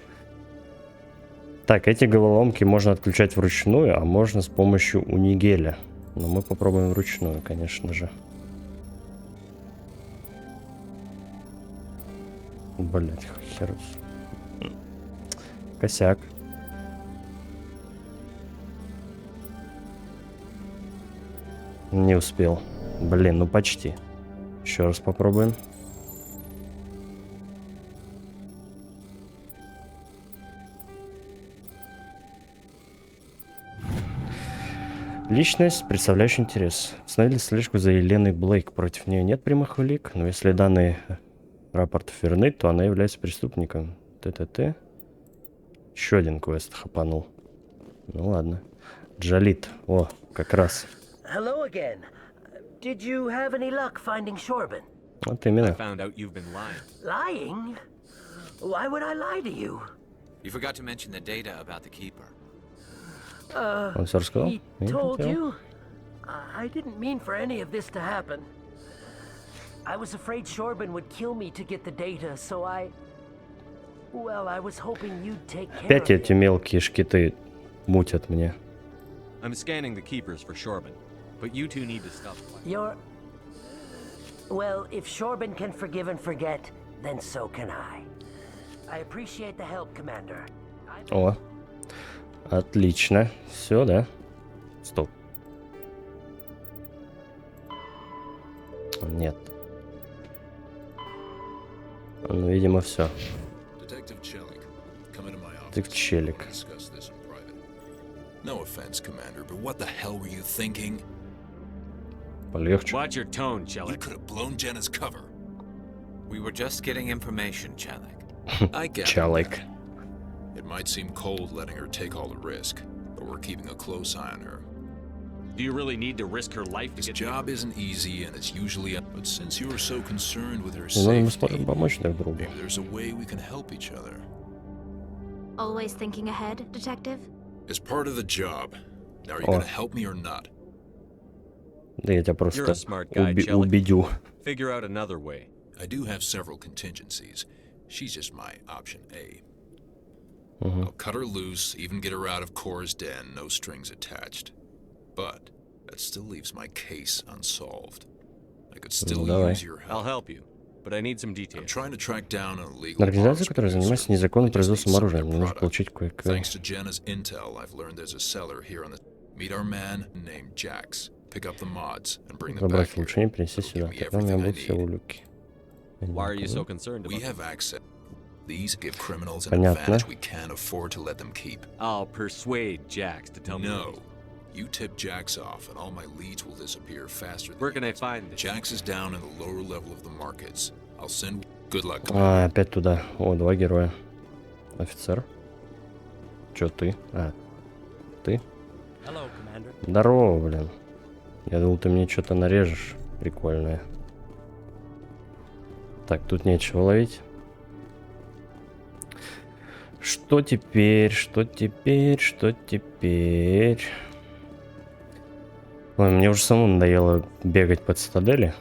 Так, эти головоломки можно отключать вручную, а можно с помощью унигеля. Но мы попробуем вручную, конечно же. Блять, херус. Косяк. Не успел. Блин, ну почти. Еще раз попробуем. Личность, представляющая интерес. Установили слежку за Еленой Блейк. Против нее нет прямых улик, но если данные рапортов верны, то она является преступником. ТТТ. Еще один квест хапанул. Ну ладно. Джалит. О, как раз. Hello again. Did you have any luck finding Shorban? Вот именно. I found out you've been lying. Lying? Why would I lie to you? You forgot to mention the data about the keeper. Он все рассказал? He told you? I didn't mean for any of this to happen. I was afraid Shorban would kill me to get the data, so well, I was hoping you'd take care of Опять it. эти мелкие шкиты мутят мне. I'm scanning the keepers for Shorban, but you two need to stop. Well, if Shorban can forgive and forget, then so can I. I appreciate the help, Commander. О, отлично. Все, да? Стоп. Нет. Ну, видимо, все. Детектив Челик. No offense, Commander, but what the hell were you thinking? Полегче. Watch your tone, You Chelik. could have blown Jenna's cover. We were just getting information, Chelik. I get Челик. It might seem cold letting her take all the risk, but we're keeping a close eye on her. Do you really need to risk her life to This get job isn't easy, and it's usually. But since you are so concerned with her Ну, мы safety, сможем помочь друг другу. maybe there's a way we can help each other. Always thinking ahead, Detective? As part of the job. Now, are you О. going to help me or not? Да я тебя просто You're a smart guy, Chelik. убедю. Figure out another way. I do have several contingencies. She's just my option A. Угу. I'll cut her loose, even get her out of Cora's den, no strings attached. But that still leaves my case unsolved. I could still давай. use your help. I'll help you, but I need some I'm details. trying to track down an illegal Организация, arms которая занимается producer. незаконным I just need производством some of оружия. their Мне нужно product. получить кое-кое. Thanks to Jenna's intel, I've learned there's a seller here on the. Meet our man named Jax. Pick up the mods and bring them Забрать back here. улучшение, принести сюда. Тогда у меня будут все улюки. Why are you so concerned We about have access. These give criminals an Понятно. advantage we can't afford to let them keep. I'll persuade Jax to tell me. No. You tip Jax off, and all my leads will disappear faster than Where can I find this? Jax is down in the lower level of the markets. I'll send. Good luck. А, опять туда. О, два героя. Офицер. Чё ты? А, ты? Hello, Commander. Здорово, блин. Я думал, ты мне что-то нарежешь прикольное. Так, тут нечего ловить. Что теперь? Что теперь? Что теперь? Ой, мне уже самому надоело бегать по цитадели.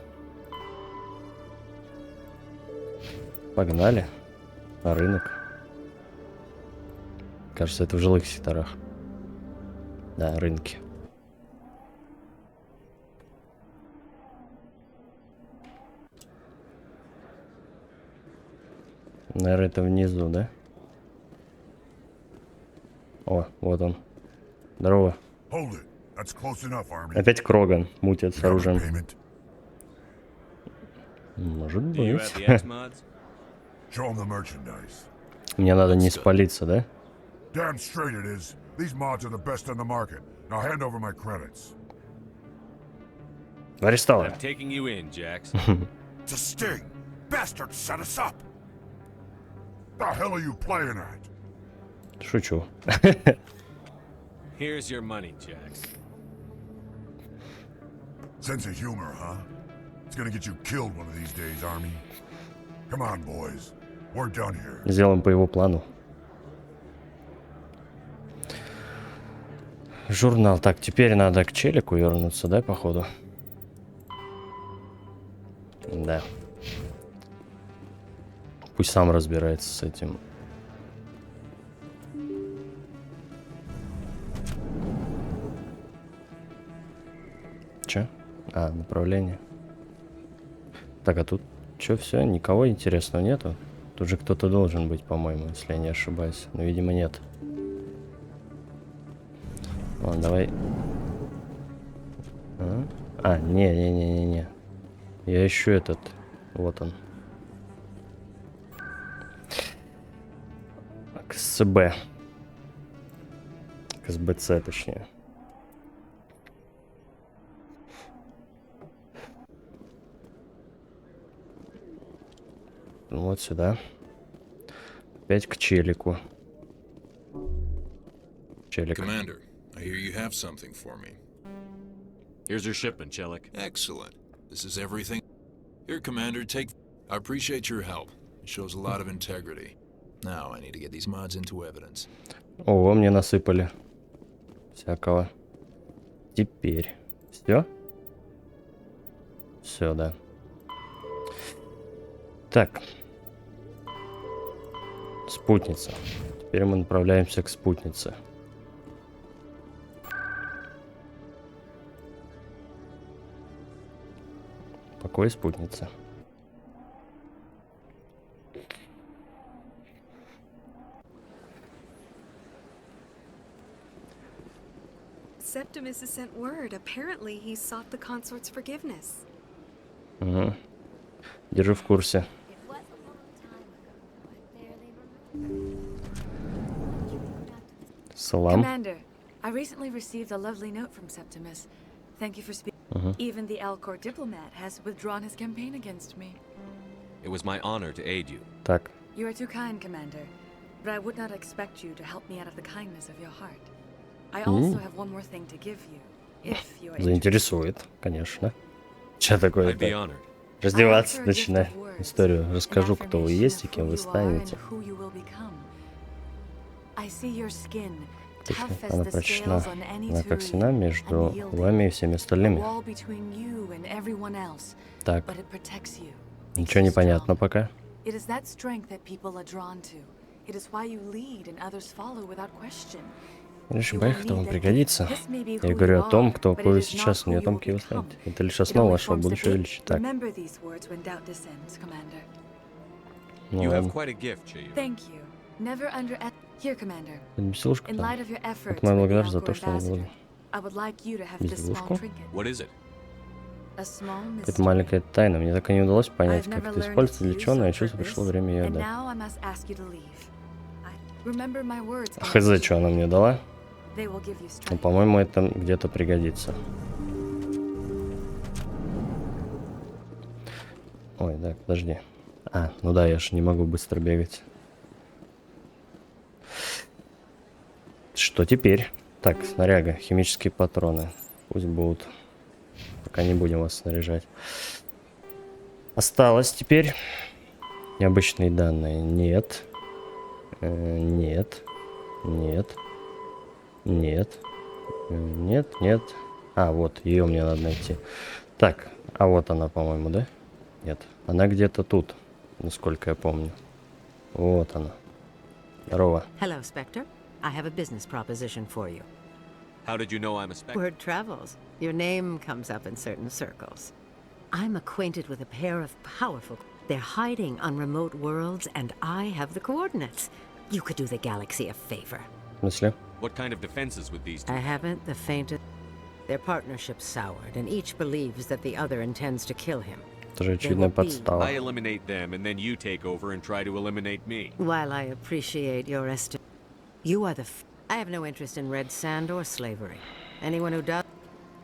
Погнали. На рынок. Кажется, это в жилых секторах. Да, рынки. Наверное, это внизу, да? О, вот он. Здорово. Hold it. That's close enough, Army. Опять Кроган мутит с оружием. Payment. Может Do you быть. have the X-mods? Show 'em the merchandise. Мне надо не спалиться, да? Damn straight it is. These mods are the best on the market. Now hand over my credits. Арестован. I'm taking you in, Jax. It's a sting. Bastard set us up. The hell are you playing at? Шучу. Here's your money, Jax. Sense of humor, huh? It's gonna get you killed one of these days, Army. Come on, boys. We're done here. Сделаем по его плану. Журнал. Так, теперь надо к челику вернуться, да, походу? Да. Пусть сам разбирается с этим. Че? А, направление. Так, а тут что, все? Никого интересного нету? Тут же кто-то должен быть, по-моему, если я не ошибаюсь. Но, видимо, нет. Ладно, давай. Не. Я ищу этот. Вот он. КСБ. КСБЦ, точнее. Вот сюда. Опять к челику. Челик. Commander, I hear you have something for me. Here's your shipment, Chelik. Excellent. This is everything. Here, Commander, take. I appreciate your help. It shows a lot of integrity. Now I need to get these mods into evidence. Ого, мне насыпали всякого. Теперь. Все? Все, да. Так. Спутница. Теперь мы направляемся к спутнице. Какой спутница? Septimus has sent word. Apparently, he sought the consort's forgiveness. Угу. Держу в курсе. Салам. Commander, I recently received a lovely note from Septimus. Thank you for speaking. Even the Alcor diplomat has withdrawn his campaign against me. It was my honor to aid you. Так. You are too kind, Commander, but I would not expect you to help me out of the kindness of your heart. I also have one more thing to give you, if you are interested. Заинтересует, конечно. Че такое-то? Раздеваться начинай. Историю расскажу, кто вы есть и кем вы станете. Она прочтена. Она как стена между вами и всеми остальными. Так. Ничего не понятно пока. Лишь боях этому пригодится. Я говорю о том, кто кое сейчас не о том, кем вы станете. Это лишь основа вашего будущего величия. Так. Ну ладно. Это безделушка. Это моя благодарность за то, что вы сделали. Безделушку? Это маленькая тайна. Мне так и не удалось понять, как это используется, для чего, но я чувствую, пришло время ее отдать. Хз, что она мне дала? Ну, по-моему, это где-то пригодится. Ой, да, подожди. А, ну да, я же не могу быстро бегать. Что теперь? Так, снаряга, химические патроны. Пусть будут. Пока не будем вас снаряжать. Осталось теперь необычные данные. Нет. Нет. Нет. Нет. Нет, нет. А, вот, ее мне надо найти. Так, а вот она, по-моему, да? Нет. Она где-то тут, насколько я помню. Вот она. Здорово. Hello, Spectre. I have a business proposition for you. How did you know I'm a Spectre? Word travels. Your name comes up in certain circles. I'm acquainted with a pair of powerful... They're hiding on remote worlds, and I have the coordinates. You could do the galaxy a favor. В смысле? What kind of defenses would these do? I haven't the faintest... Their partnership's soured, and each believes that the other intends to kill him. Это же очевидная подстава. I eliminate them, and then you take over and try to eliminate me. While I appreciate your estimate, you are the... I have no interest in red sand or slavery. Anyone who does...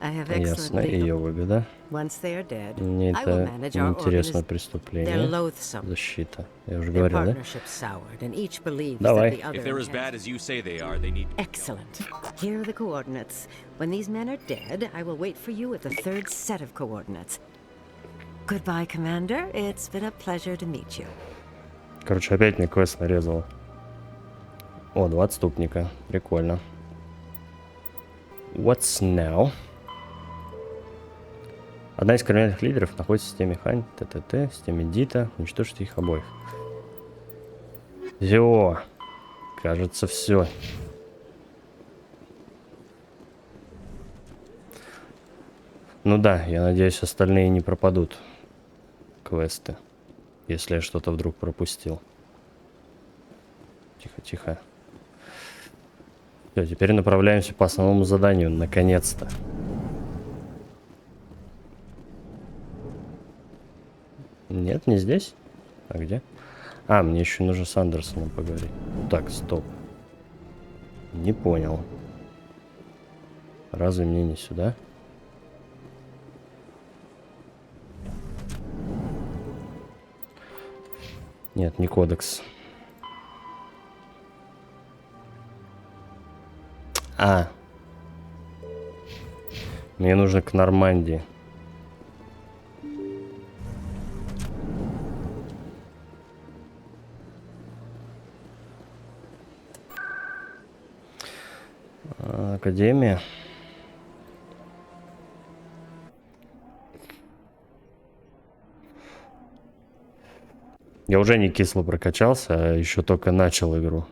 I have Ясно, excellent ее выгода. Once they are dead, Мне I will это manage our интересно They're преступление. loathsome. Защита. Я уже Their говорил, да? partnership's soured, and each believes Давай. that the other If they're as intends- bad as you say they are, they need to... Excellent. Here are the coordinates. When these men are dead, I will wait for you at the third set of coordinates. Goodbye, Commander. It's been a pleasure to meet you. Короче, опять мне квест нарезал. О, 2 отступника. Прикольно. What's now? Одна из криминальных лидеров находится в системе Хань, ТТТ, в системе Дита. Уничтожьте их обоих. Все. Кажется, все. Ну да, я надеюсь, остальные не пропадут. Квесты. Если я что-то вдруг пропустил. Тихо, тихо. Все, теперь направляемся по основному заданию. Наконец-то. Нет, не здесь? А где? А, мне еще нужно с Андерсоном поговорить. Так, стоп. Не понял. Разве мне не сюда? Нет, не кодекс. А. Мне нужно к Нормандии. Академия. Я уже не кисло прокачался, а еще только начал игру.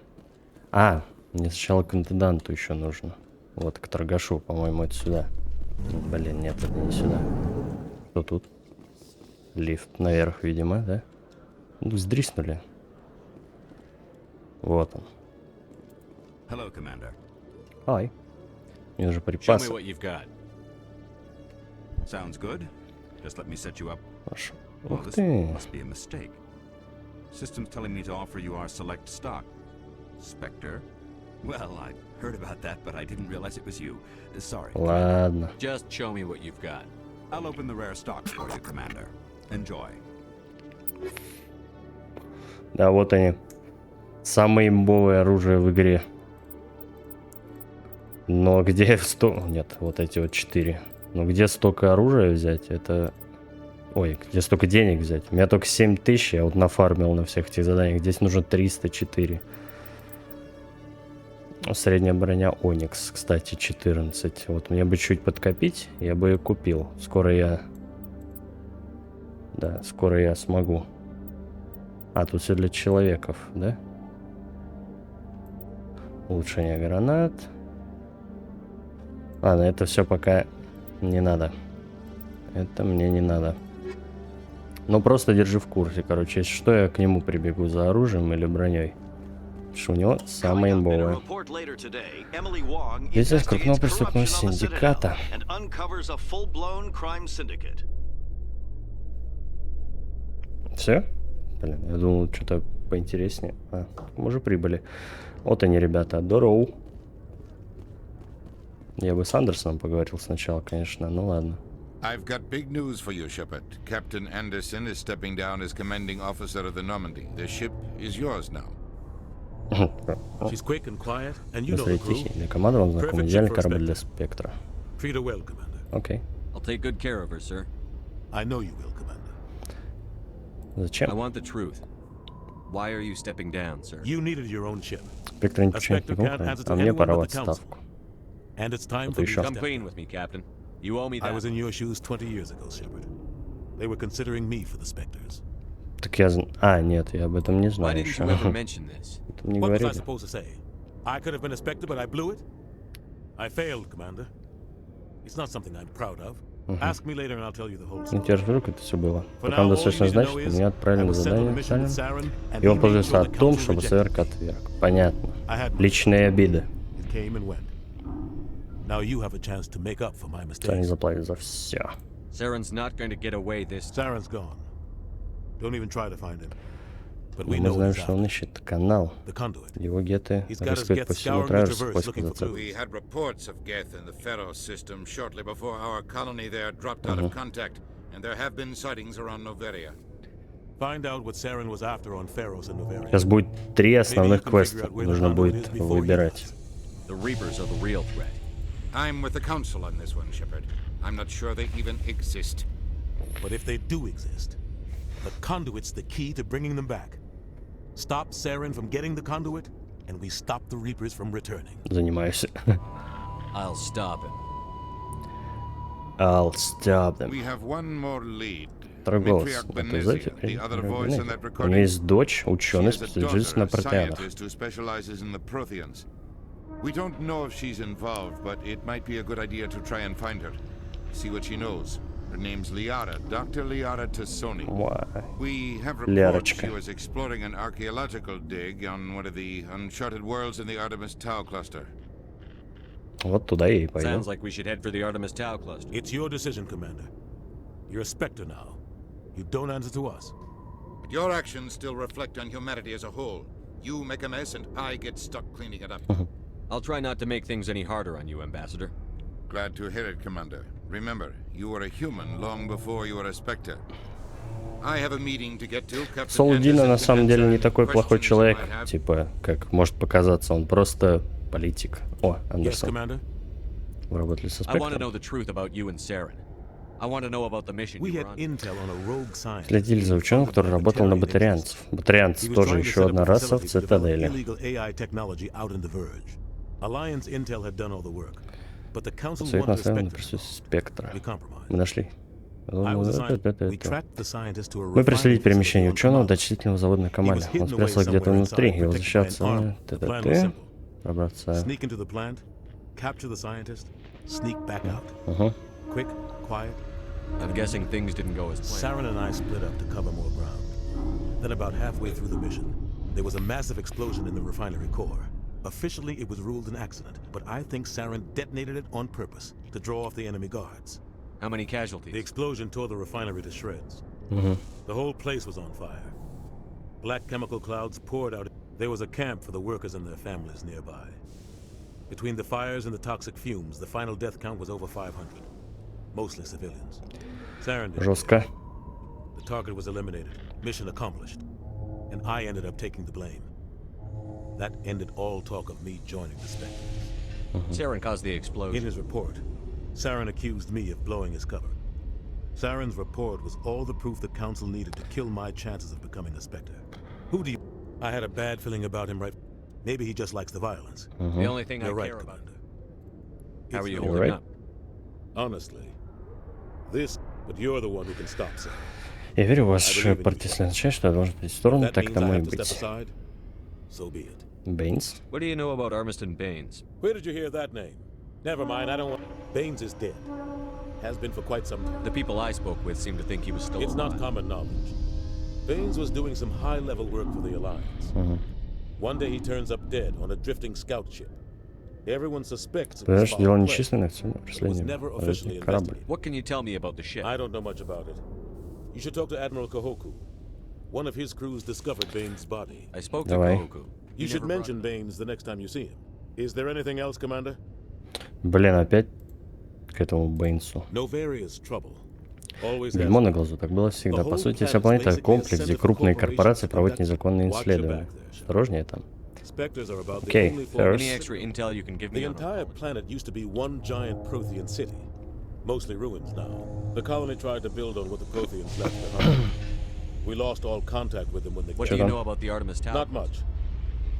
А, мне сначала к интенданту еще нужно. Вот, к торгашу, по-моему, это сюда. Блин, нет, это не сюда. Что тут? Лифт наверх, видимо, да? Ну, сдриснули. Вот он. Hello, Commander. Ай. Мне нужны Show me припасы. what you've got. Sounds good. Just let me set you up. Хорошо. Oh, Ух this ты. must be a mistake. System's telling me to offer you our select stock. Spectre? Well, I heard about that, but I didn't realize it was you. Sorry. Ладно. Just show me what you've got. I'll open the rare stock for you, Commander. Enjoy. Да, вот они. Самое имбовое оружие в игре. Но где Нет, вот эти вот 4. Но где столько оружия взять? Это... Ой, где столько денег взять? У меня только 7000, я вот нафармил на всех этих заданиях. Здесь нужно 304. Средняя броня Оникс, кстати, 14. Вот мне бы чуть подкопить, я бы ее купил. Скоро я... Да, скоро я смогу. А, тут все для человеков, да? Улучшение гранат. Ладно, это все пока не надо. Это мне не надо. Ну, просто держи в курсе, короче. Если что, я к нему прибегу за оружием или броней. Потому что у него самое имбовое. Здесь крупного преступного синдиката. Все? Блин, я думал, что-то поинтереснее. А, мы уже прибыли. Вот они, ребята. Здорово. Я бы с Андерсоном поговорил сначала, конечно, ну ладно. I've got big news for you, Shepard. Captain Anderson is stepping down as commanding officer of the Normandy. The ship is yours now. She's quick and quiet, and you know the crew. Тихий. Для команды вам знаком. Идеальный корабль для Спектра. Treat her well, Commander. Окей. I'll take good care of her, sir. I know you will, Commander. Зачем? I want the truth. Why are you stepping down, sir? You needed your own ship. Спектр не подчиняет никому, а мне пора в отставку. And it's time for me to Come clean with me, Captain. You owe me that. I was in your shoes 20 years ago, Shepard. They were considering me for the Spectres. Так я... А, нет, я об этом не Why знаю didn't еще. you ever mention this? Это не What was I говорили. supposed to say? I could have been a Spectre, but I blew it? I failed, Commander. It's not something I'm proud of. Ask me later and I'll tell you the whole Не story. держи в руку, это все было. For Пока now, all you достаточно need to знать, know что is меня отправили I на was sent on a задание mission with Сарин, Saren, and и он he made позаботился sure о the том, council чтобы rejected СРК отверг. Понятно. I had my Личные обиды. It came and went. Now you have a chance to make up for my Что они mistakes. заплатят за все. Saren's not going to get away this time. Saren's gone. Don't even try to find him. But Но we мы know знаем, he's что out. он ищет канал. The conduit. Его геты He's got his рискуют gets по всему scouring the Траверсу в traverse поисках looking for зацепок. We had reports of Geth in the Pharaoh system shortly before our colony there dropped out of contact, and there have been sightings around Noveria. Find out what Saren was after on Pharos and Noveria. Сейчас будет 3 основных Maybe you can квеста. figure out where the Нужно conduit будет is before he выбирать. The Reapers are the real threat. I'm with the Council on this one, Shepard. I'm not sure they even exist. But if they do exist, the conduit's the key to bringing them back. Stop Saren from getting the conduit, and we stop the Reapers from returning. Занимаюсь. I'll stop him. I'll stop them. We have one more lead. Второй голос. Matriarch Это знаете, Benezia, the other voice in that у recording. нее есть дочь, She ученый, is a специализируется на daughter, a протеанах. scientist who specializes in the Protheans. We don't know if she's involved, but it might be a good idea to try and find her. See what she knows. Her name's Liara, Dr. Liara Tassoni. We have reports Лярочка. she was exploring an archaeological dig on one of the uncharted worlds in the Artemis Tau cluster. Вот туда я и пойду. Sounds like we should head for the Artemis Tau cluster. It's your decision, Commander. You're a Spectre now. You don't answer to us. But your actions still reflect on humanity as a whole. You make a mess and I get stuck cleaning it up. I'll try not to make things any harder on you, Ambassador. Glad to hear it, Commander. Remember, you were a human long before you were a Spectre. I have a meeting to get to. Captain Солдина на Anderson самом can деле answer не any такой плохой questions you человек, might have. типа, как может показаться, он просто политик. О, Yes, Андерсон. Commander. Вы работали со I want to Спектром? know the truth about you and Saren. I want to know about the mission We you had were on. intel on a rogue scientist. Следили за ученым, который работал на батарианцев. Батарианцы He was тоже trying to еще set up одна a раса в facility to develop Цитадели. illegal AI technology out in the Verge. Alliance intel had done all the work, but the council Совет wanted a наставил на Spectre. присутствие Спектра. We compromised. Мы нашли. I was assigned. We tracked the scientist to a Мы проследили refining перемещение facility on ученого Command. до числительного завода на He was Камале. Он hidden away спрятался где-то somewhere внутри inside, и protected by an возвращаться army. на The plan was ТТТ. simple. Пробраться. Sneak into the plant, capture the scientist, sneak back out. Quick, quiet. I'm guessing things didn't go as planned. Saren and I split up to cover more ground. Then about halfway through the mission, there was a massive explosion in the refinery core. Officially, it was ruled an accident, but I think Saren detonated it on purpose to draw off the enemy guards. How many casualties? The explosion tore the refinery to shreds. The whole place was on fire. Black chemical clouds poured out. There was a camp for the workers and their families nearby. Between the fires and the toxic fumes, the final death count was over 500. Mostly civilians. Saren did. Жестко. The target was eliminated. Mission accomplished. And I ended up taking the blame. That ended all talk of me joining the Spectres. Saren caused the explosion. In his report, Saren accused me of blowing his cover. Saren's report was all the proof the Council needed to kill my chances of becoming a Spectre. Who do you... I had a bad feeling about him, right? Maybe he just likes the violence. The only thing You're I right, care about. Commander. How are you It's holding right. up? Honestly, this... But you're the one who can stop Saren. Я верю в ваш партийный означает, что я должен прийти в сторону, That так means I тому и have to step быть. aside. So be it. Бэйнс. What do you know about Armiston Baines? Where did you hear that name? Never mind, I don't want... Baines is dead. Has been for quite some time. The people I spoke with seem to think he was still It's alive. not common knowledge. Baines was doing some high-level work for the Alliance. One day he turns up dead on a drifting scout ship. Everyone suspects it was Понимаешь, дело foul play. нечисленное, все It was расследование. never officially Корабль. investigated. What can you tell me about the ship? I don't know much about it. You should talk to Admiral Kahoku. One of his crews discovered Baines' body. I spoke to Давай. Kahoku. You should mention Baines the next time you see him. Is there anything else, Commander? Блин, опять к этому Бэйнсу. No various trouble. Always has Бельмо на been. глазу, так было всегда. The По whole сути, planet вся is планета — basically a комплекс, где center for крупные corporations корпорации to проводят conduct- незаконные Watch your исследования. back there, Shepard. Осторожнее там. Spectres are about the Okay, only first. Any extra intel you can give The me on entire planet used to be one giant Prothean city. Mostly ruins now. The colony tried to build on what the Protheans left behind. We lost all contact with them when they What came. do you know about the Artemis Tower? Not much.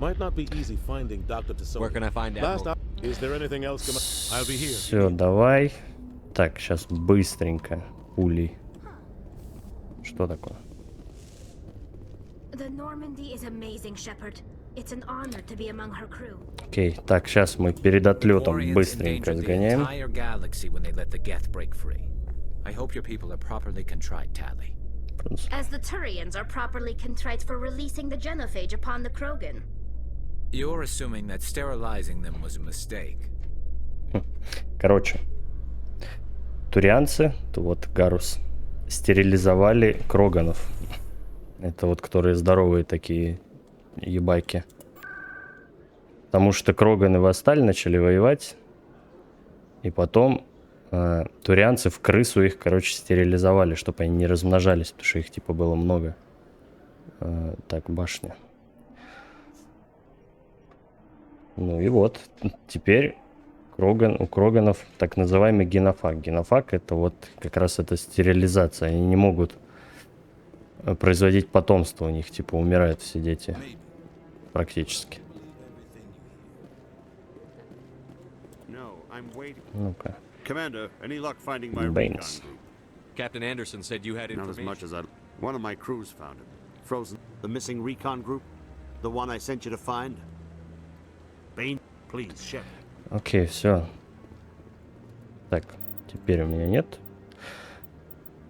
Might not be easy finding Dr. Tassoni. Where can I find Last Admiral? Is there anything else? I'll be here. Все, давай. Так, сейчас быстренько. Пулей. Что такое? The Normandy is amazing, Shepard. It's an honor to be among her crew. Окей, так, сейчас мы перед отлетом Orients быстренько endangered the сгоняем. entire galaxy when they let the Geth break free. I hope your people are properly contrite, Tally. As the Turians are properly contrite for releasing the genophage upon the Krogan. You're assuming that sterilizing them was a mistake. Короче, турианцы, то вот Гарус, стерилизовали кроганов. Это вот которые здоровые такие ебаки. Потому что кроганы восстали, начали воевать. И потом турианцы в крысу их, короче, стерилизовали, чтобы они не размножались, потому что их типа было много. Так, башня. Ну и вот, теперь у кроганов так называемый генофаг. Генофаг — это вот как раз эта стерилизация. Они не могут производить потомство, у них типа умирают все дети. Практически. Ну-ка. Commander, any luck finding my recon Baines. group? Captain Anderson said you had Not as information. much as one of my crews found it. Frozen. The missing recon group? The one I sent you to find? Bane, please, Shepard. Окей, все. Так, теперь у меня нет.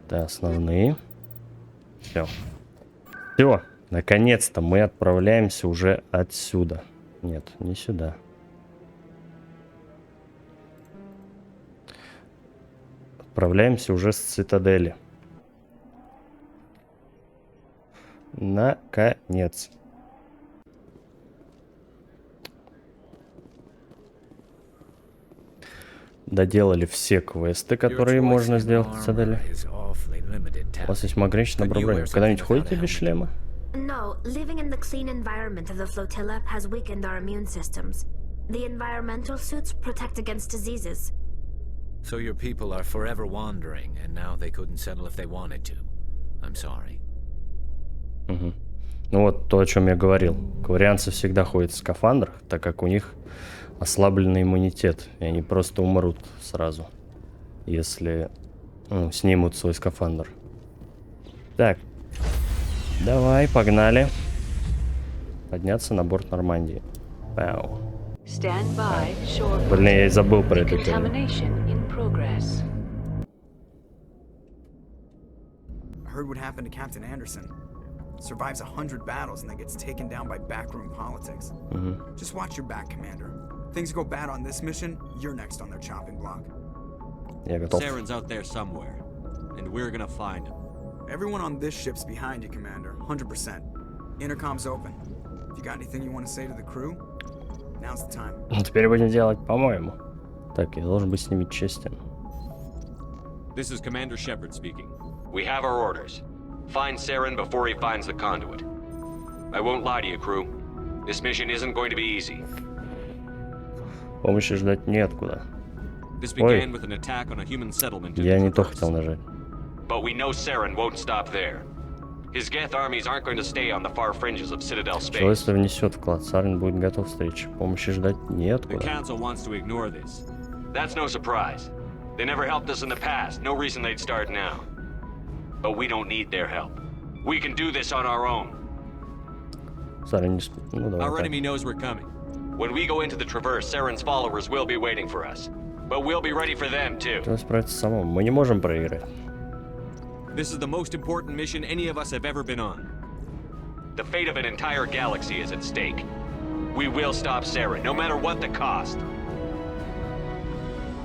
Это основные. Все. Все. Наконец-то мы отправляемся уже отсюда. Нет, не сюда. Отправляемся уже с Цитадели. Наконец. Доделали все квесты, которые можно сделать в Цитадели. У вас есть ограниченное набор брони. Когда-нибудь ходите без шлема? No, living in the clean environment of the flotilla has weakened our immune systems. The environmental suits protect against diseases. So your people are forever wandering, and now they couldn't settle if they wanted to. I'm sorry. Угу. Ну вот то, о чем я говорил. Кварианцы всегда ходят в скафандрах, так как у них ослабленный иммунитет, и они просто умрут сразу, если снимут свой скафандр. Так, давай, погнали. Подняться на борт Нормандии. Пау. Блин, я и забыл про это. Heard what happened to Captain Anderson. survives 100 battles and then gets taken down by backroom politics. Just watch your back, Commander. Things go bad on this mission, you're next on their chopping block. Я готов. Saren's out there somewhere, and we're gonna find him. Everyone on this ship's behind you, Commander. 100%. Intercom's open. If you got anything you want to say to the crew, now's the time. Теперь будем делать, по-моему. Так, я должен быть с ними честен. This is Commander Shepard speaking. We have our orders. Find Saren before he finds the conduit. I won't lie to you, crew. This mission isn't going to be easy. Помощи ждать неоткуда. This began with an attack on a human settlement in Я the не то Traverse. хотел нажать. But we know Saren won't stop there. His Geth armies aren't going to stay on the far fringes of Citadel space. Человечество внесет вклад. Сарен будет готов к встрече. Помощи ждать The неоткуда. Council wants to ignore this. That's no surprise. They never helped us in the past. No reason they'd start now. But we don't need their help. We can do this on our own. Сарен не... Ну, давай Our так. enemy knows we're coming. When we go into the Traverse, Saren's followers will be waiting for us. But we'll be ready for them, too. Надо справиться самому. Мы не можем проиграть. This is the most important mission any of us have ever been on. The fate of an entire galaxy is at stake. We will stop Saren, no matter what the cost.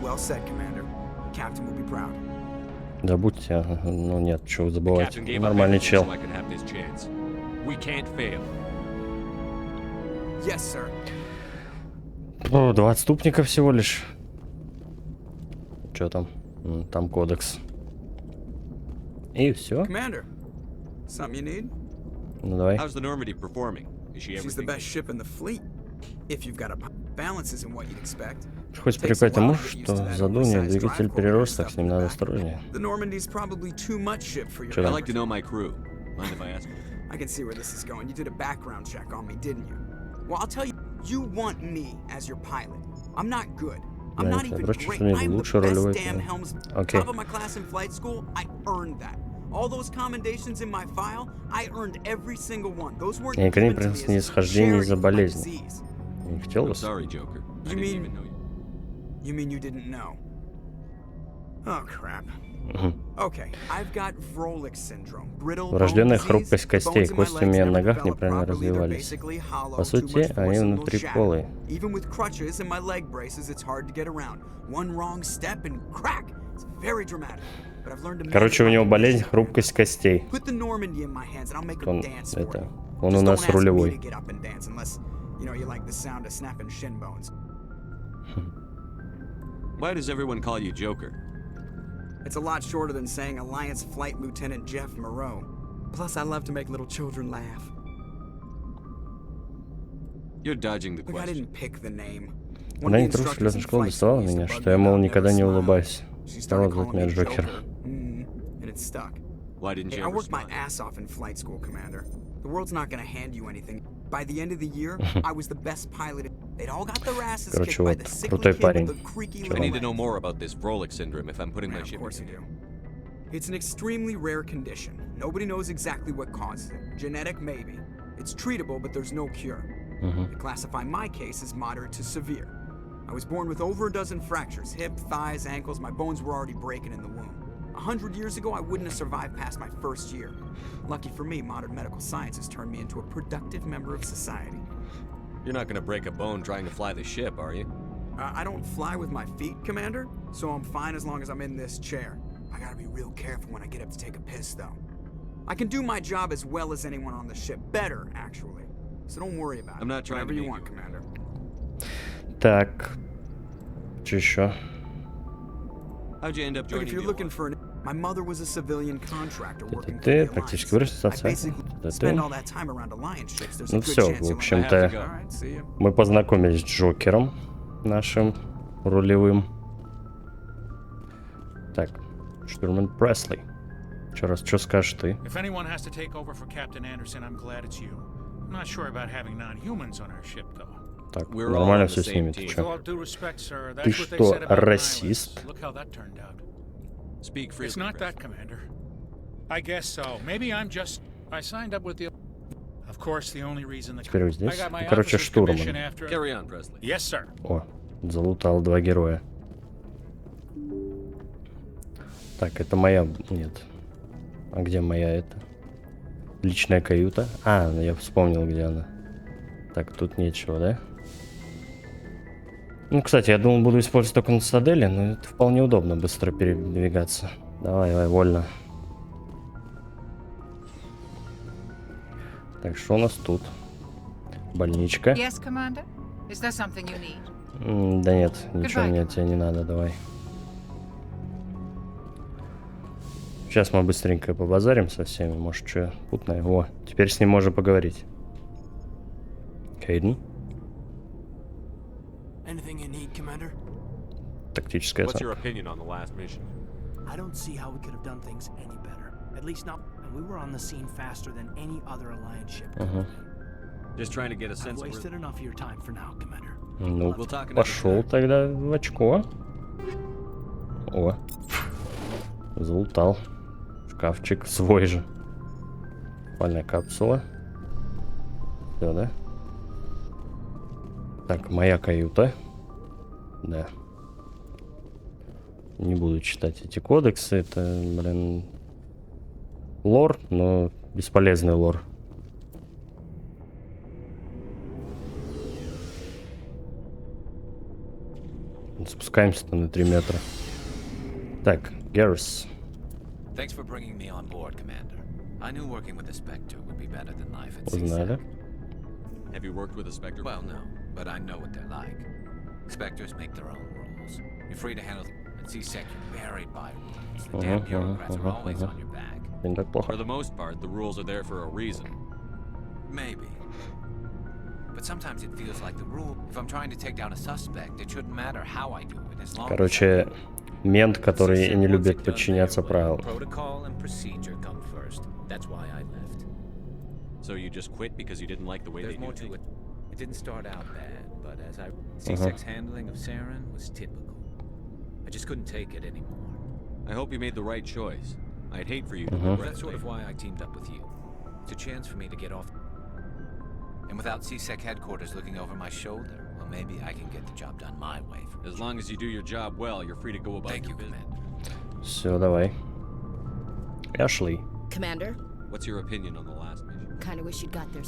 Well said, Commander. Captain will be proud. Забудьте. Ну нет, что вы The забываете. captain gave up Нормальный everything чел. so I could have this chance. We can't fail. Yes, sir. Ну, 2 отступника всего лишь. Что там? Там кодекс. И все. Commander, something you need? Ну давай. How's the Normandy performing? Is she She's the everything? best ship in the fleet. If you've got a balance isn't what you'd expect. Хоть привыкать к тому, что задунье двигатель переросток, с ним надо осторожнее. The Normandy's probably too much ship for your Чё там? I'd like to know my crew. Mind if I ask? I can see where this is going. You did a background check on me, didn't you? Well, I'll tell you, you want me as your pilot. I'm not good. I'm not even great. I'm the best damn helmsman. Top of my class in flight school, I earned that. All those commendations in my file, I earned every single one. Those weren't Я никогда не given to me принес as a исхождение из-за charity for my болезни. disease. Не хотел I'm бы. sorry, Joker. I You didn't mean- even know you. You mean you didn't know? Oh, crap. Okay, I've got Vrolik syndrome. Brittle bone Врожденная disease. хрупкость The костей, bones in my кости у legs меня на never ногах developed неправильно properly. They're развивались. basically hollow, По too сути, much force они and внутри they'll полые. shatter. Even with crutches and my leg braces, it's hard to get around. One wrong step and crack. It's very dramatic. But I've learned to Короче, у manage него my болезнь condition. хрупкость костей. Put the Normandy in my hands and I'll make her Он dance for это, you. он Just у don't нас ask me to рулевой. get up and dance unless, you know, you like the sound of snapping shin bones. Why does everyone call you Joker? It's a lot shorter than saying Alliance Flight Lieutenant Jeff Moreau. Plus, I love to make little children laugh. You're dodging the Look, I question. didn't pick the name. Она не трусит летной школы доставала меня, что я, мол, никогда не улыбаюсь. Народ зовут меня Джокер. And it stuck. Why didn't Hey, you I ever worked my smile? ass off in flight school, Commander. The world's not gonna hand you anything. By the end of the year, I was the best pilot. They'd all got their asses Короче, kicked by вот the sickly крутой kid парень. with the creaky I little need to know legs. more about this Vrolik syndrome if I'm putting my Of ship course you in. do. It's an extremely rare condition. Nobody knows exactly what causes it. Genetic, maybe. It's treatable, but there's no cure. They classify my case as moderate to severe. I was born with over a dozen fractures, hip, thighs, ankles. My bones were already breaking in the womb. 100 years ago, I wouldn't have survived past my first year. Lucky for me, modern medical science has turned me into a productive member of society. You're not gonna break a bone trying to fly the ship, are you? I don't fly with my feet, Commander, so I'm fine as long as I'm in this chair. I gotta be real careful when I get up to take a piss, though. I can do my job as well as anyone on the ship. Better, actually. So don't worry about it. I'm not trying Whatever to you be want, Commander. Так. Что еще? How'd you end up Look, joining if you're the looking for an... My mother was a civilian contractor working for the Ты Alliance. практически вырос I отца. basically spend all that time around Alliance ships. There's a Ну good все, chance в you'll общем-то, Alright, see ya. мы познакомились с Джокером, нашим рулевым. Так, штурман Пресли. Еще раз, что скажешь ты? If anyone has to take over for Captain Anderson, I'm glad it's you. I'm not sure about having non-humans on our ship, though. Так, We're all нормально on the все с same ними, ты team. With чё? all due respect, sir, Ты that's what they что, said about расист? Look how that turned out. Speak freely. It's not that, Commander. I guess so. Maybe I'm just... I signed up with the... Of course, the only reason that... Теперь вот здесь. I got my Ну, короче, officer's commission штурман. after... Carry on, Presley. Yes, sir. О, залутал 2 героя. Так, это моя... Нет. А где моя это? Личная каюта. А, ну я вспомнил, где она. Так, тут нечего, да? Ну, кстати, я думал, буду использовать только на Цитадели, но это вполне удобно быстро передвигаться. Давай, давай, вольно. Так, что у нас тут? Больничка. Yes, Commander? Is there something you need? Да нет, ничего мне от тебя не надо, давай. Сейчас мы быстренько побазарим со всеми, может, что путное. О, теперь с ним можно поговорить. Кейден. Anything you need, Commander? Тактическая What's your оценка. opinion on the last mission? I don't see how we could have done things any better. At least not, and we were on the scene faster than any other Alliance ship. Just trying to get a sense I've of wasted enough of your time for now, Commander. Ну, пошел тогда в очко. О, залутал. Шкафчик свой же. Спальная капсула. Все, да? Так, моя каюта. Да. Не буду читать эти кодексы. Это, блин, лор, но бесполезный лор. Спускаемся-то на 3 метра. Так, Гаррис. Thanks for bringing me on board, Commander. I knew working with a Spectre would be better than life at Узнали. Have you worked with a Spectre? Well, no, but I know what they're like. Spectres make their own rules. You're free to handle. At CSEC, you're buried by rules. The damn bureaucrats are always on your back. Не так плохо. For the most part, the rules are there for a reason. Maybe. But sometimes it feels like the rule. If I'm trying to take down a suspect, it shouldn't matter how I do it, as long Короче, мент, который не любит подчиняться правилам. protocol and procedure come first. That's why I left. So you just quit because you didn't like the way There's they more do to things? it. It didn't start out bad, but as I CSEC's handling of Saren was typical. I just couldn't take it anymore. I hope you made the right choice. I'd hate for you to Well, regret that's it sort of later. why I teamed up with you. It's a chance for me to get off. And without CSEC headquarters looking over my shoulder, well, maybe I can get the job done my way. As long as you do your job well, you're free to go about Thank your you, business. Все, давай. Эшли. Commander, What's your opinion on the last mission? kinda wish you'd got there.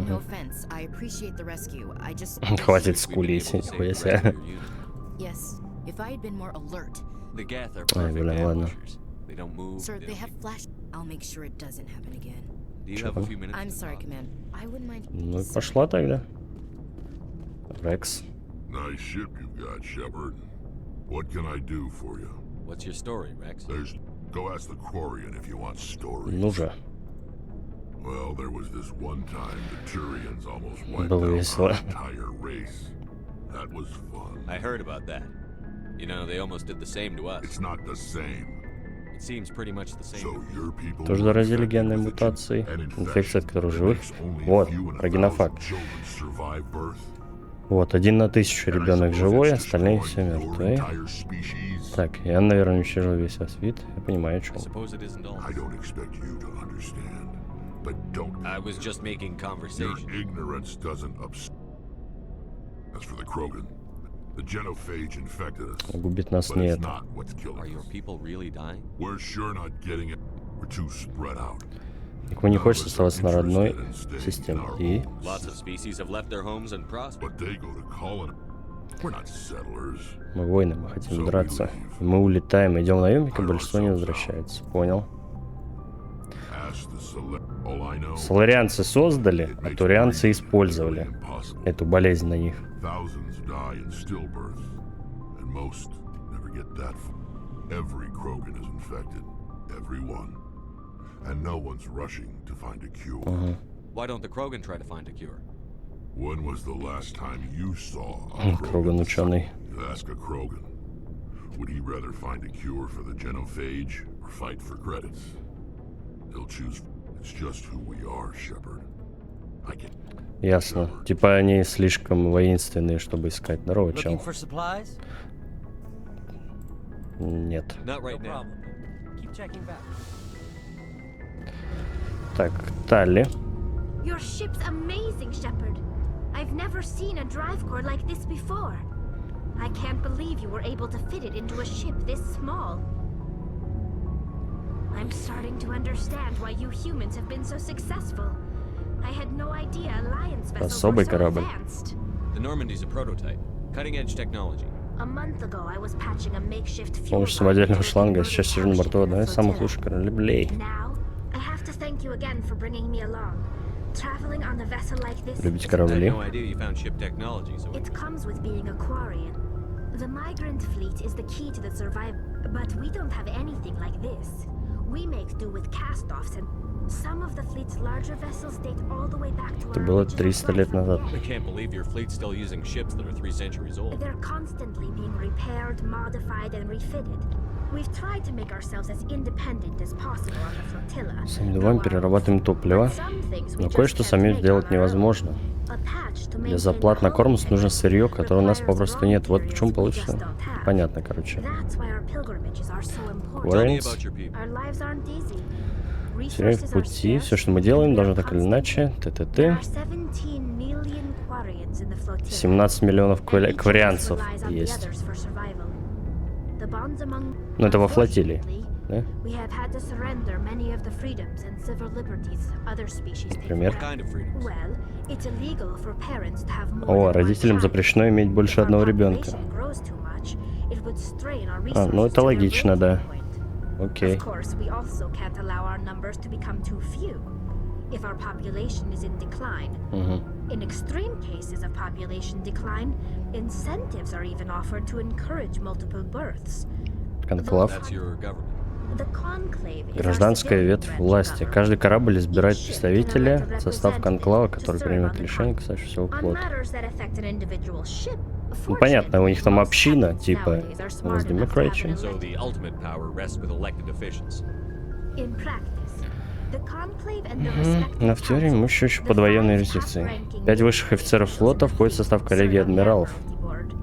No offense. I appreciate the rescue. I just. Хватит скулить, нихуя себе. Yes. If I had been more alert. The Geth are Ай, perfect блин, ладно. ambushers. They don't move. Sir, they they don't have flash. I'll make sure it doesn't happen again. Do you have a few minutes? I'm sorry, Command. I wouldn't mind. Ну, пошла тогда. Рекс. Nice ship you've got, Shepard. What can I do for you? What's your story, Rex? There's... Go ask the Quarian if you want stories. Ну же. Well, there was this one time the Turians almost wiped Было out весело. our entire race. That was fun. I heard about that. You know, they almost did the same to us. It's not the same. It seems pretty much the same. So your people Тоже заразили генной мутацией. Инфекция, от которой живых. Вот, про генофакт. survive birth. Вот, 1 на 1000 ребенок живой, остальные все мертвые. Так, я, наверное, уничтожил весь вид. Я понимаю, о чем. I don't expect you to understand, but don't. I was just making conversation. Your ignorance doesn't upset. As for the Krogan, the genophage infected us. Губит нас But не it's это. not what's killing Are your us. people really dying? We're sure not getting it. We're too spread out. Никому не хочется оставаться на родной системе. И Lots of species have left their homes and prospered. But they go to colonize. We're not settlers. мы воины, мы хотим драться. Мы улетаем, идем наемника, большинство не возвращается. Понял. Ask the select. All I know. Соларианцы создали, а турианцы использовали эту болезнь на них. Thousands die in stillbirth, and most never get that far. Every Krogan is infected. Everyone. And no one's rushing to find a cure. Why don't the Krogan try to find a cure? When was the last time you saw a Кроган ученый. Ask a Krogan. Would he rather find a cure for the genophage or fight for credits? He'll choose. It's just who we are, Shepard. I can. Ясно. Типа они слишком воинственные, чтобы искать. Здорово, чел. Looking for supplies? Нет. Not right now. Keep checking back. Так, Талли. Your ship's amazing, Shepard. I've never seen a drive core like this before. I can't believe you were able to fit it into a ship this small. I'm starting to understand why you humans have been so successful. I had no idea Alliance vessels were Особый so корабль. advanced. The Normandy's a prototype. Cutting-edge technology. A month ago, I was patching a makeshift fuel Помощь line самодельного into a шланга. Сейчас converted сижу на борту township in одного the из самых flotilla. лучших кораблей. Now, I have to thank you again for bringing me along. Traveling on a vessel like this. Любите I had корабли? no idea you found ship technology, so It comes with being a Quarian. The migrant fleet is the key to the survival, but we don't have anything like this. We make do with cast-offs, and some of the fleet's larger vessels date all the way back to Это our было original 300 лет назад. I can't believe your fleet's still using ships that are 3 centuries old. They're constantly being repaired, modified, and refitted. We've tried to make ourselves as independent as possible on the flotilla. Сами добываем, перерабатываем топливо. Но кое-что самим сделать невозможно. Для заплат на кормус нужно сырье, которого у нас попросту нет. Вот почему получится. Понятно, короче. Quarians. Все в пути. Все, что мы делаем, должно так или иначе. ТТТ. 17 миллионов кварианцев есть. Но это во флотилии, да? Например? О, родителям запрещено иметь больше одного ребенка. А, ну это логично, да. Окей. If our population is in decline. In extreme cases of population decline, incentives are even offered to encourage multiple births. Конклав. Гражданская ветвь власти. Каждый корабль избирает представителя, состав конклава, который примет решение, касающееся всего флота. Ну понятно, у них там община, типа was democracy. Но в теории мы еще под военной юрисдикцией. 5 высших офицеров флота входят в состав коллегии адмиралов.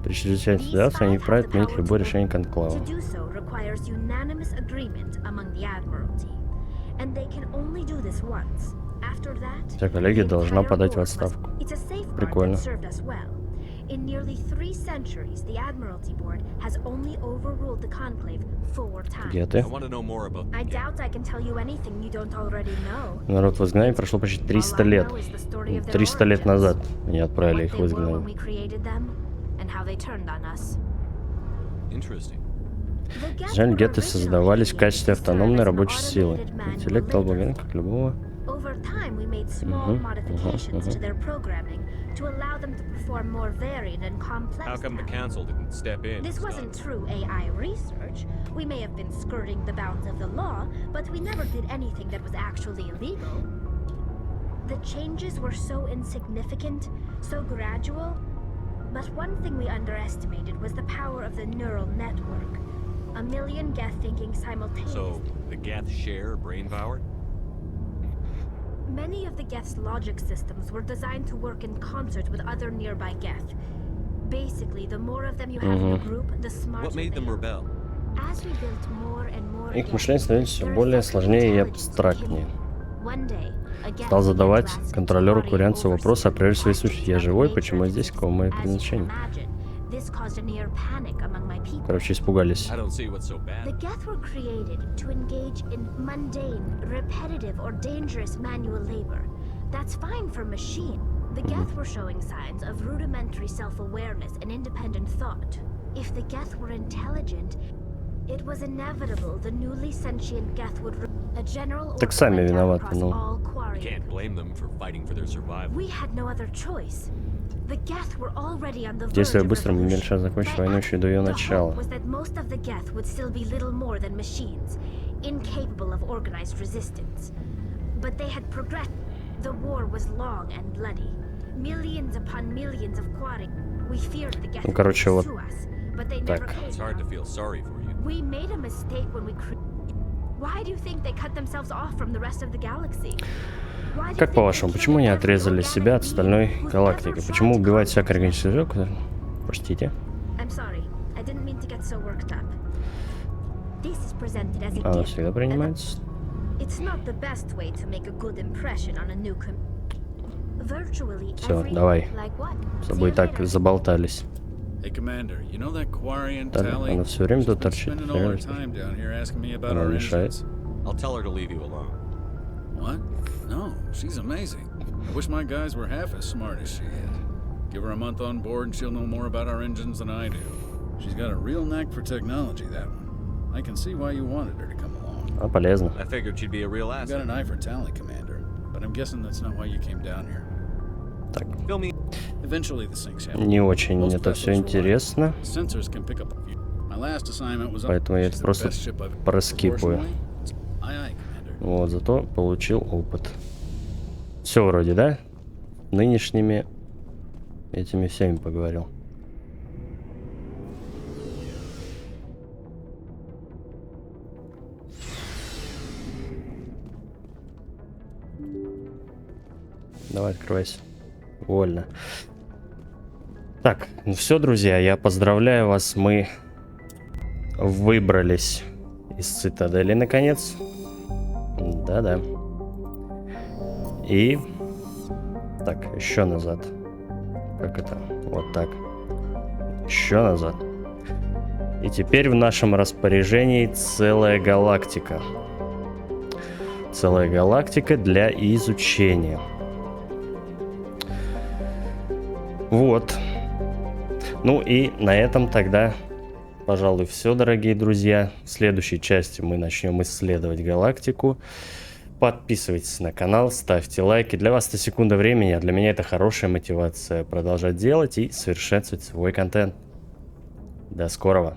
При чрезвычайной ситуации они вправе отменить любое решение конклава. Вся коллегия должна подать в отставку. Прикольно. In nearly 3 centuries, the Admiralty Board has only overruled the Conclave 4 times. Где ты? I doubt I can tell you anything you don't already know. Народ в изгнании прошло почти 300 лет. 300 лет назад они отправили их в изгнание. Жаль, гетты создавались в качестве автономной рабочей силы. Интеллект алгоритм как любого. Over time, we made small modifications to their programming to allow them to perform more varied and complex How come the council didn't step in? This wasn't true AI research. We may have been skirting the bounds of the law, but we never did anything that was actually illegal. The changes were so insignificant, so gradual, but one thing we underestimated was the power of the neural network. A million Geth thinking simultaneously. So, the Geth share brain power? Many of the Geth's logic systems were designed to work in concert with other nearby Geth. Basically, the more of them you have in a group, the smarter. What made them rebel? As we built more and more Их мышление становилось все более сложнее и абстрактнее. Стал задавать контролеру кварианцу вопросы о природе своей сущности. Я живой, почему я здесь, каково мое предназначение? Короче, испугались. The Geth were created to engage in mundane, repetitive, or dangerous manual labor. That's fine for machine. The Geth were showing signs of rudimentary self-awareness and independent thought. If the Geth were intelligent, it was inevitable the newly sentient Geth would a general Так сами виноваты, ну. You can't blame them for fighting for their survival. We had no other choice. The Geth were already on the verge Действуя of быстро, мы имели шанс закончить войну еще до ее начала. was that most of the Geth would still be little more than machines, incapable of organized resistance. But they had progressed. The war was long and bloody. Millions upon millions of Quari. We feared the Geth Ну, короче, вот would pursue us, but they never так. came. It's hard to feel sorry for you. We made a mistake when we Why do you think they cut themselves off from the rest of the galaxy? Как по-вашему, почему они отрезали себя от остальной галактики? Почему убивать всякое органическое живое? Простите. Оно всегда принимается. Все, давай. С тобой так заболтались. Так, она все время тут торчит. Она мешает. I'll tell her to leave you alone. What? No, she's amazing. I wish my guys were half as smart as she is. Give her a month on board and she'll know more about our engines than I do. She's got a real knack for technology, that one. I can see why you wanted her to come along. А, полезно. I figured she'd be a real I've asset. got an eye for talent, Commander, but I'm guessing that's not why you came down here. Так. Eventually the sinks have. Не очень это все интересно. Sensors can pick up a few. My last assignment was Поэтому я это просто проскипаю. Вот, зато получил опыт. Все вроде, да? Нынешними этими всеми поговорил. Давай, открывайся. Вольно. Так, ну все, друзья, я поздравляю вас. Мы выбрались из цитадели, наконец. Да-да. И... Так, еще назад. Как это? Вот так. Еще назад. И теперь в нашем распоряжении целая галактика. Целая галактика для изучения. Вот. Ну и на этом тогда, пожалуй, все, дорогие друзья. В следующей части мы начнем исследовать галактику. Подписывайтесь на канал, ставьте лайки. Для вас это секунда времени, а для меня это хорошая мотивация продолжать делать и совершенствовать свой контент. До скорого!